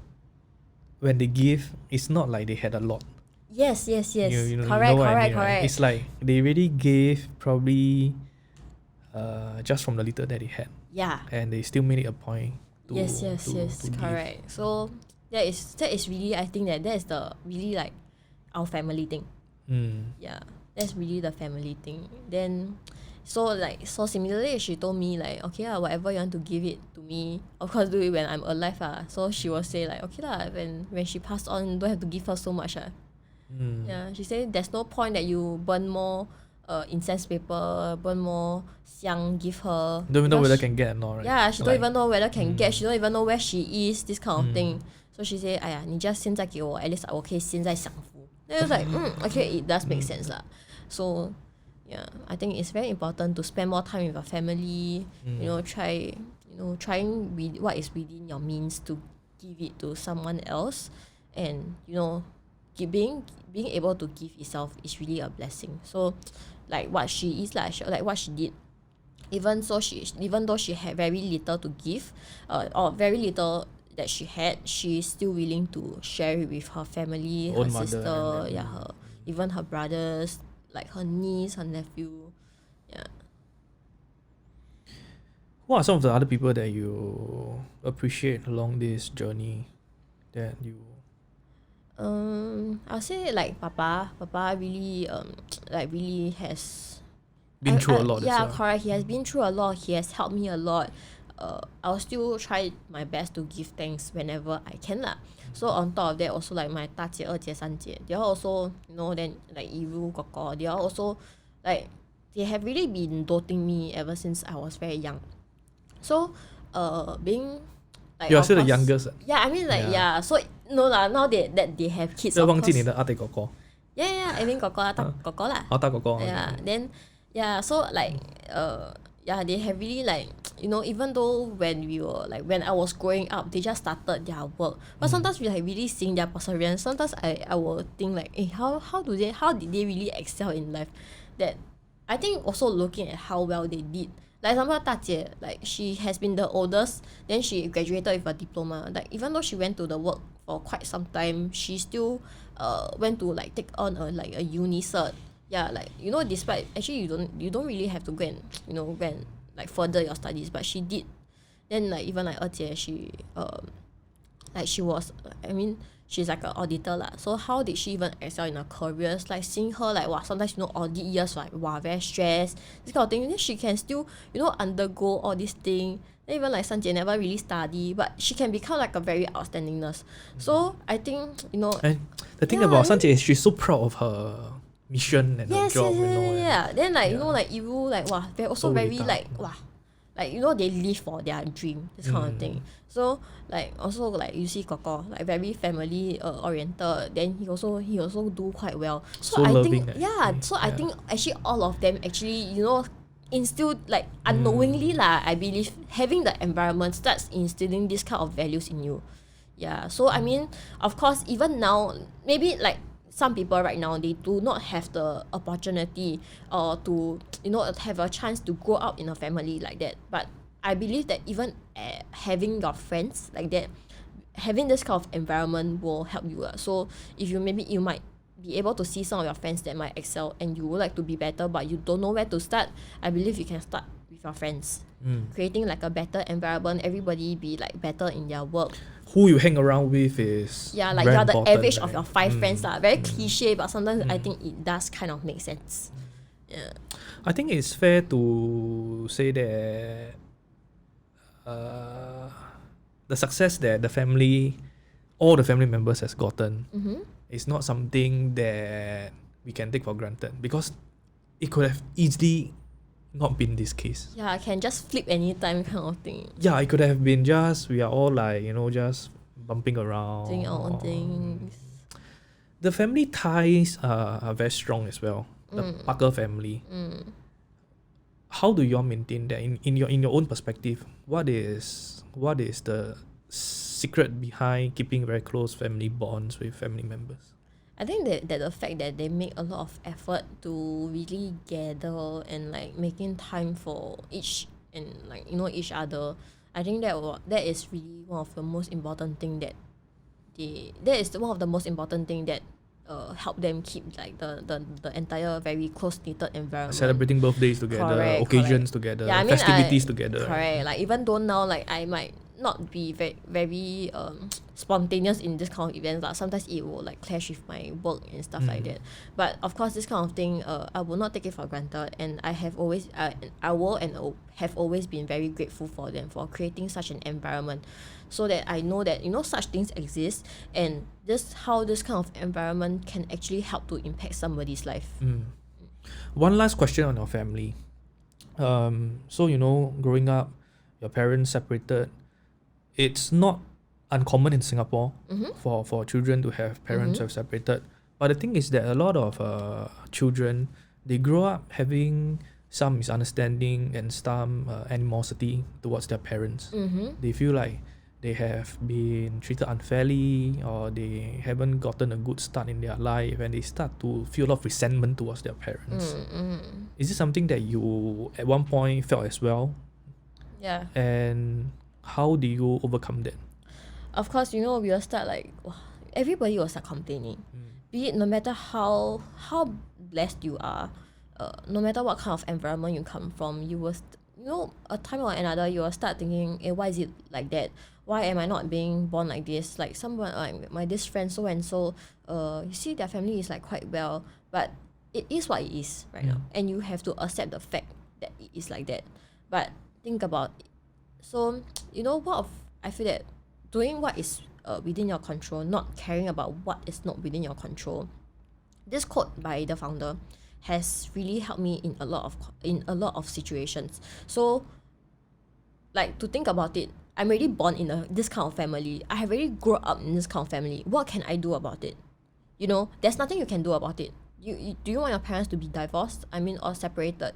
when they give, it's not like they had a lot. Yes. You know correct. Right? It's like they really gave probably just from the little that they had. Yeah. And they still made it a point to Yes, to correct. So that is really, I think that is the really like our family thing. Yeah, that's really the family thing. Then so similarly she told me like, okay lah, whatever you want to give it to me, of course do it when I'm alive lah. So she will say like, okay lah, when she passed on, don't have to give her so much lah. Yeah, she said there's no point that you burn more incense paper, burn more xiang, give her. Don't even know whether can get or not, right? Yeah, she don't even know whether can get. She don't even know where she is. This kind of thing. So she say, 哎呀，你 just 现在给我 at least 我可以现在享福. Then I was like, okay, it does make sense lah. So yeah, I think it's very important to spend more time with your family. You know, trying with what is within your means to give it to someone else, and you know, being able to give itself is really a blessing. So like what she is like what she did, even though she had very little to give, or very little that she had, she's still willing to share it with her family, her sister, even her brothers, like her niece, her nephew. Yeah. What are some of the other people that you appreciate along this journey that you? I'll say like Papa really really has been through a lot. Yeah, correct. He has been through a lot. He has helped me a lot. I'll still try my best to give thanks whenever I can lah. So on top of that, also like my 大姐、二姐、三姐, they are also, you know, then like Iru, Koko, they are also like, they have really been doting me ever since I was very young. So being like, you're still the youngest. Yeah, I mean like so no lah, now that they have kids. 要忘记你的阿弟哥哥. Yeah, I mean Koko lah, 大哥哥啦. 大哥哥. Yeah, then so like they have really like, you know, even though when I was growing up, they just started their work. But sometimes we like really seeing their perseverance. Sometimes I will think like, how did they really excel in life? That I think also looking at how well they did. Like example, 大姐, like she has been the oldest, then she graduated with a diploma. Like even though she went to the work for quite some time, she still went to like take on a uni cert. Yeah, like, you know, despite actually you don't really have to go and like further your studies, but she did. Then like even like 二姐, she like she's like an auditor lah. So how did she even excel in her careers? Like seeing her like sometimes audit years like very stressed, this kind of thing. Then she can still undergo all these thing. Then even like Sanjie never really study, but she can become like a very outstanding nurse. So I think And the thing about Sanjie is she's so proud of her mission and her job. Then like Iru they're also So very really like they live for their dream, this kind of thing. So like also like you see Koko like very family oriented, then he also do quite well. So I think I think actually all of them actually instilled like unknowingly I believe having the environment starts instilling this kind of values in you. Yeah, so I mean, of course, even now maybe like some people right now, they do not have the opportunity to have a chance to grow up in a family like that. But I believe that even having your friends like that, having this kind of environment will help you. So if you might be able to see some of your friends that might excel and you would like to be better but you don't know where to start, I believe you can start with your friends. Creating like a better environment, everybody be like better in their work. Who you hang around with is like you're the average of your 5 friends lah. Very cliche, but sometimes I think it does kind of make sense. Yeah. I think it's fair to say that the success that all the family members has gotten is not something that we can take for granted, because it could have easily not been this case. Yeah, I can just flip anytime kind of thing. Yeah, it could have been just we are all like just bumping around, doing our own things. The family ties are very strong as well. The Parker family. How do you all maintain that in your own perspective? What is the secret behind keeping very close family bonds with family members? I think that the fact that they make a lot of effort to really gather and like making time for each and like each other, I think that is really one of the most important thing that help them keep like the entire very close knitted environment. Celebrating birthdays together, occasions together, festivities together. Correct. Like even though now like I might not be very very spontaneous in this kind of events, like sometimes it will like clash with my work and stuff like that. But of course this kind of thing I will not take it for granted, and I have always have always been very grateful for them for creating such an environment, so that I know that such things exist, and how this kind of environment can actually help to impact somebody's life. One last question on your family. So growing up, your parents separated. It's not uncommon in Singapore for children to have parents who have separated. But the thing is that a lot of children, they grow up having some misunderstanding and some animosity towards their parents. They feel like they have been treated unfairly, or they haven't gotten a good start in their life, and they start to feel a lot of resentment towards their parents. Is this something that you at one point felt as well? Yeah. And how do you overcome that? Of course, we will start like everybody will start complaining. Be it no matter how blessed you are, no matter what kind of environment you come from, you will a time or another you will start thinking, why is it like that? Why am I not being born like this? Like someone like my this friend so and so, you see their family is like quite well, but it is what it is right now, and you have to accept the fact that it is like that. But think about it. So I feel that doing what is within your control, not caring about what is not within your control. This quote by the founder has really helped me in a lot of situations. So like to think about it, I'm already born in this kind of family. I have already grown up in this kind of family. What can I do about it? There's nothing you can do about it. Do you want your parents to be divorced? Or separated?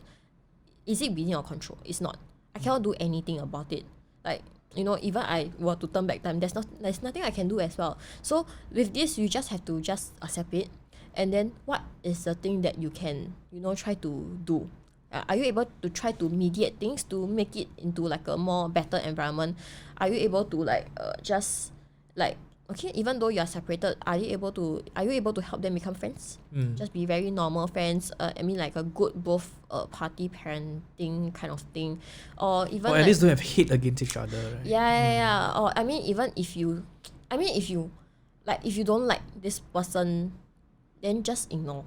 Is it within your control? It's not. I cannot do anything about it. Like even I were to turn back time, there's nothing I can do as well. So with this, you just have to just accept it, and then what is the thing that you can try to do? Are you able to try to mediate things to make it into like a more better environment? Are you able to like just like okay, even though you are separated, are you able to help them become friends? Just be very normal friends. Like a good both party parenting kind of thing, or even or at least don't have hate against each other, right? Yeah. Or even if you I mean, if you don't like this person, then just ignore.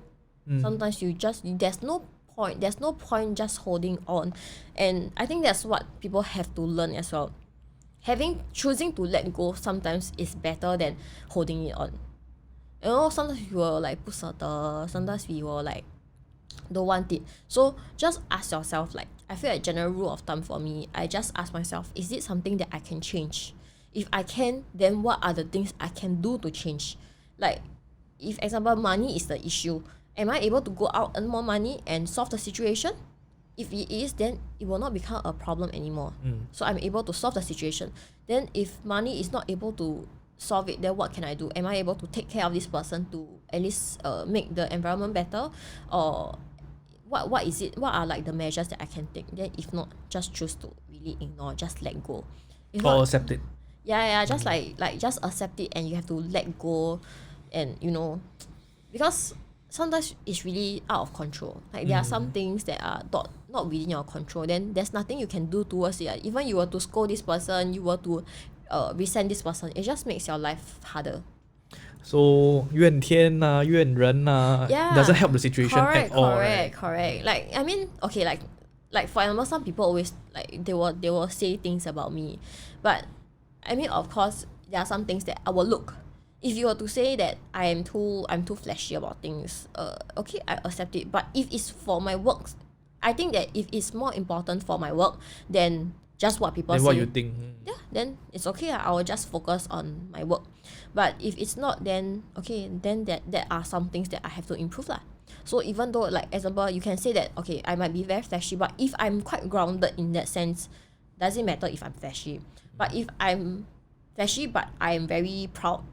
Sometimes there's no point just holding on. And I think that's what people have to learn as well. Choosing to let go sometimes is better than holding it on. You know, sometimes we will like 不舍得, sometimes we will like don't want it. So just ask yourself, like, I feel like general rule of thumb for me, I just ask myself, is it something that I can change? If I can, then what are the things I can do to change? Like, if example money is the issue, am I able to go out earn more money and solve the situation? If it is, then it will not become a problem anymore. So I'm able to solve the situation. Then if money is not able to solve it, then what can I do? Am I able to take care of this person to at least make the environment better? Or what is it? What are like the measures that I can take? Then if not, just choose to really ignore, just let go. If Or not, accept it. yeah, just like just accept it, and you have to let go. And you know, because sometimes it's really out of control. Like there are some things that are not within your control, then there's nothing you can do towards it. Even you were to scold this person, you were to resent this person, it just makes your life harder. So 怨天啊,怨人啊, doesn't help the situation at all. Correct. Like, I mean, okay, like for example, some people always like they will say things about me, but I mean, of course, there are some things that I will look. If you were to say that I'm too flashy about things, okay, I accept it. But if it's for my work, I think that if it's more important for my work than just what people Then say, what you think? yeah, then it's okay. I will just focus on my work. But if it's not, then okay, then there are some things that I have to improve lah. So even though, like example, you can say that okay, I might be very flashy, but if I'm quite grounded in that sense, doesn't matter if I'm flashy. But if I'm flashy but I'm very proud,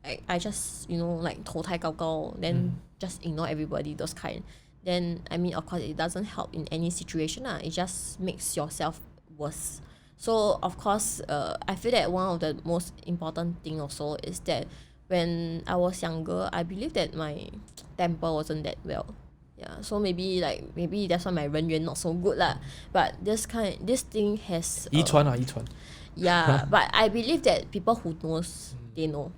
I just, you know, like 头太高高, then just ignore everybody, those kind. Then I mean, of course, it doesn't help in any situation lah. It just makes yourself worse. So of course, I feel that one of the most important thing also is that when I was younger, I believe that my temper wasn't that well. Yeah, so maybe that's why my 人缘 not so good lah. But this thing has 遗传啊,遗传. Yeah, but I believe that people who knows, they know.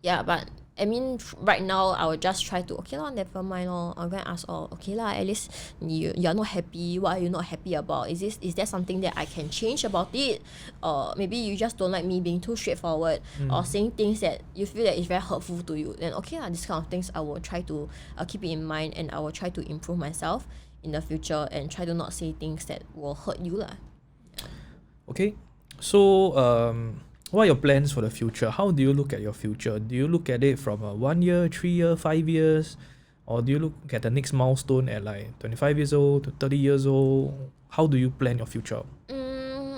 Yeah, but I mean, right now I will just try to, okay lah, never mind lor. I'm going to ask, okay lah, at least you're not happy. What are you not happy about? Is there something that I can change about it? Or maybe you just don't like me being too straightforward or saying things that you feel that is very hurtful to you. Then okay lah, this kind of things I will try to keep it in mind, and I will try to improve myself in the future and try to not say things that will hurt you lah. Okay, so what are your plans for the future? How do you look at your future? Do you look at it from 1 year, 3 year, 5 years? Or do you look at the next milestone at like 25 years old to 30 years old? How do you plan your future?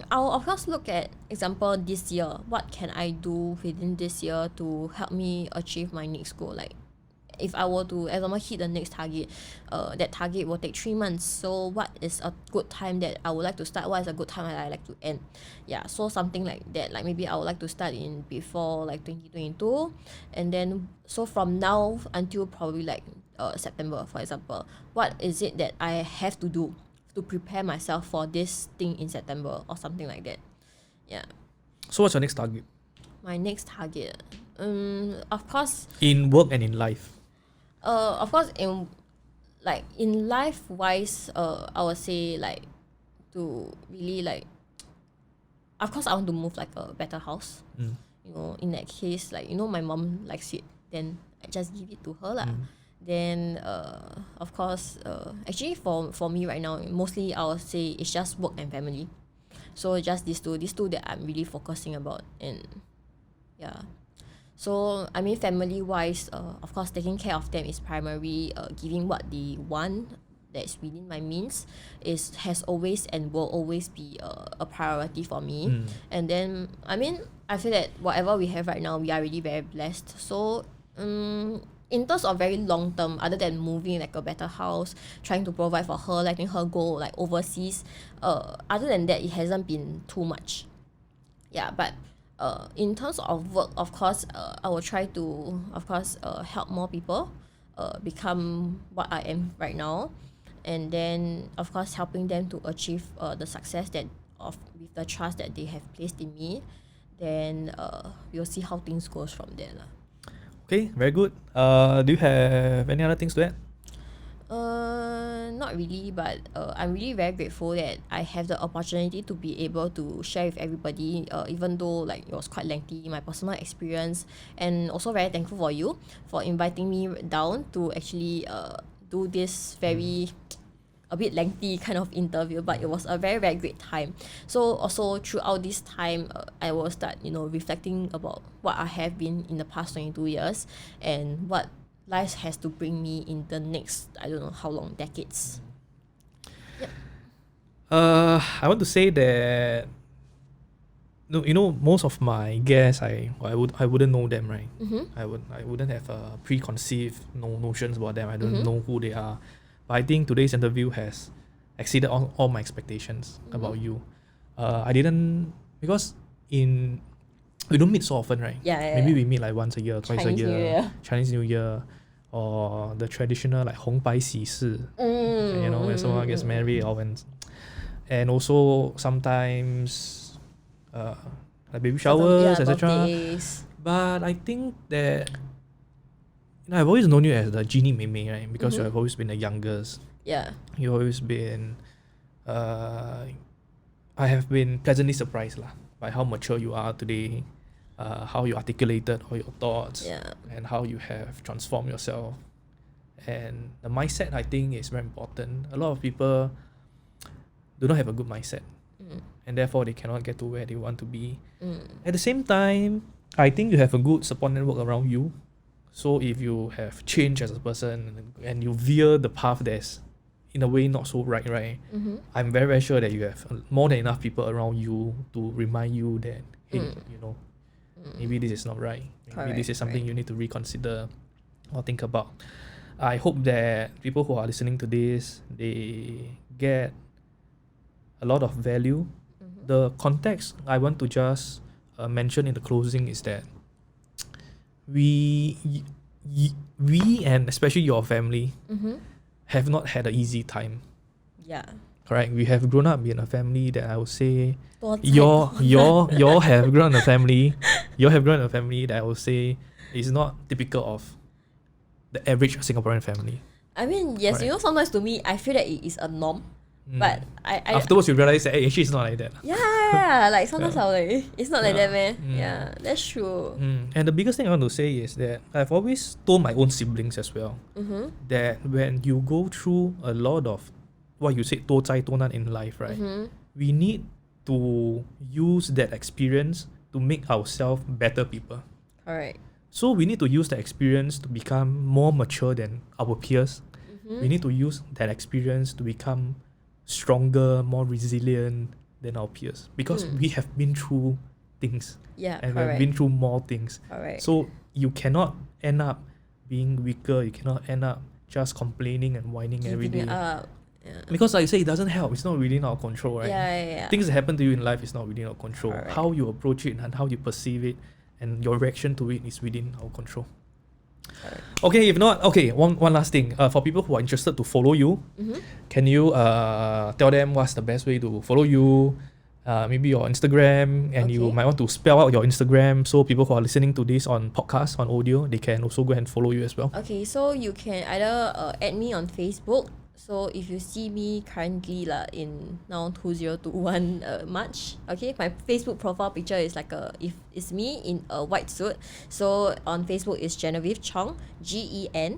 I'll of course look at example this year. What can I do within this year to help me achieve my next goal? Like if I were to, example, hit the next target, that target will take 3 months. So what is a good time that I would like to start? What is a good time that I like to end? Yeah, so something like that. Like maybe I would like to start in before like 2022, and then so from now until probably like September, for example, what is it that I have to do to prepare myself for this thing in September or something like that? Yeah. So what's your next target? My next target, of course, in work and in life. Of course, in life wise, I would say like to really like, of course I want to move like a better house. You know, in that case, like, you know, my mom likes it, then I just give it to her lah. Then of course, actually for me right now, mostly I would say it's just work and family. So just these two that I'm really focusing about. And yeah. So I mean, family wise, of course, taking care of them is primary. Giving what they want that's within my means has always and will always be a priority for me. And then I mean, I feel that whatever we have right now, we are really very blessed. So in terms of very long term, other than moving like a better house, trying to provide for her, letting her go like overseas, other than that, it hasn't been too much. Yeah, but in terms of work, of course, I will try to, of course, help more people become what I am right now. And then, of course, helping them to achieve the success with the trust that they have placed in me. then we'll see how things goes from there lah. Okay, very good. Do you have any other things to add? Not really, but I'm really very grateful that I have the opportunity to be able to share with everybody, even though like it was quite lengthy, my personal experience, and also very thankful for you for inviting me down to actually do this very a bit lengthy kind of interview, but it was a very, very great time. So also throughout this time, I will start, reflecting about what I have been in the past 22 years and what life has to bring me in the next, I don't know how long, decades. Yep. I want to say that most of my guests, I wouldn't know them, right? I wouldn't have preconceived notions about them. I don't know who they are. But I think today's interview has exceeded all my expectations about you. I didn't, because we don't meet so often, right? Maybe we meet like once a year, twice a year, Chinese New Year, or the traditional like 红白喜事, when someone gets married, or and also sometimes like baby showers, etc. But I think that I've always known you as the Genie Meme, right? Because you have always been the youngest. Yeah. You've always been I have been pleasantly surprised by how mature you are today, how you articulated all your thoughts, and how you have transformed yourself. And the mindset, I think, is very important. A lot of people do not have a good mindset, and therefore they cannot get to where they want to be. At the same time, I think you have a good support network around you. So if you have changed as a person and you veer the path that's in a way not so right, I'm very, very sure that you have more than enough people around you to remind you that, hey, maybe this is not right. Maybe this is something you need to reconsider or think about. I hope that people who are listening to this, they get a lot of value. The context I want to just mention in the closing is that we and especially your family have not had an easy time. Yeah. Correct. We have grown up in a family that I would say you have grown up in a family. You have grown up in a family that I would say is not typical of the average Singaporean family. I mean, yes, Correct. Sometimes to me I feel that it is a norm. But I afterwards you realize that actually it's not like that. Yeah, like sometimes I'm like, it's not like that, man. Yeah, that's true. And the biggest thing I want to say is that I've always told my own siblings as well that when you go through a lot of what you said, 多灾多难 in life, right? We need to use that experience to make ourselves better people. Alright. So we need to use the experience to become more mature than our peers. We need to use that experience to become stronger, more resilient than our peers, because we have been through things. And we've been through more things. So you cannot end up being weaker. You cannot end up just complaining and whining every day. Because like I say, it doesn't help. It's not within our control, right? Things that happen to you in life is not within our control. How you approach it and how you perceive it and your reaction to it is within our control. Okay, if not, one last thing. For people who are interested to follow you, can you tell them what's the best way to follow you? Maybe your Instagram, and you might want to spell out your Instagram so people who are listening to this on podcast, on audio, they can also go and follow you as well. Okay, so you can either add me on Facebook. So if you see me currently in now 2021 March, my Facebook profile picture is it's me in a white suit. So on Facebook is Genevieve Chong, GENEVIEVE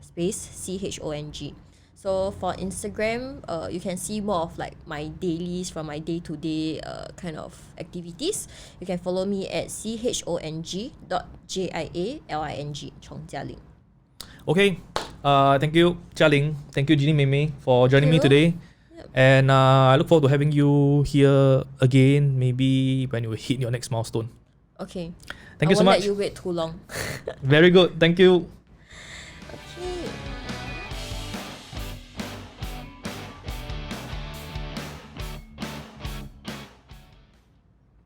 space CHONG. So for Instagram, you can see more of my dailies from my day-to-day kind of activities. You can follow me at chong.jialing, Chong Jia Ling. Okay, thank you, Jia Ling. Thank you, Genie Meme, for joining me today. And I look forward to having you here again, maybe when you hit your next milestone. Okay. Thank you so much. I won't let you wait too long. Very good. Thank you.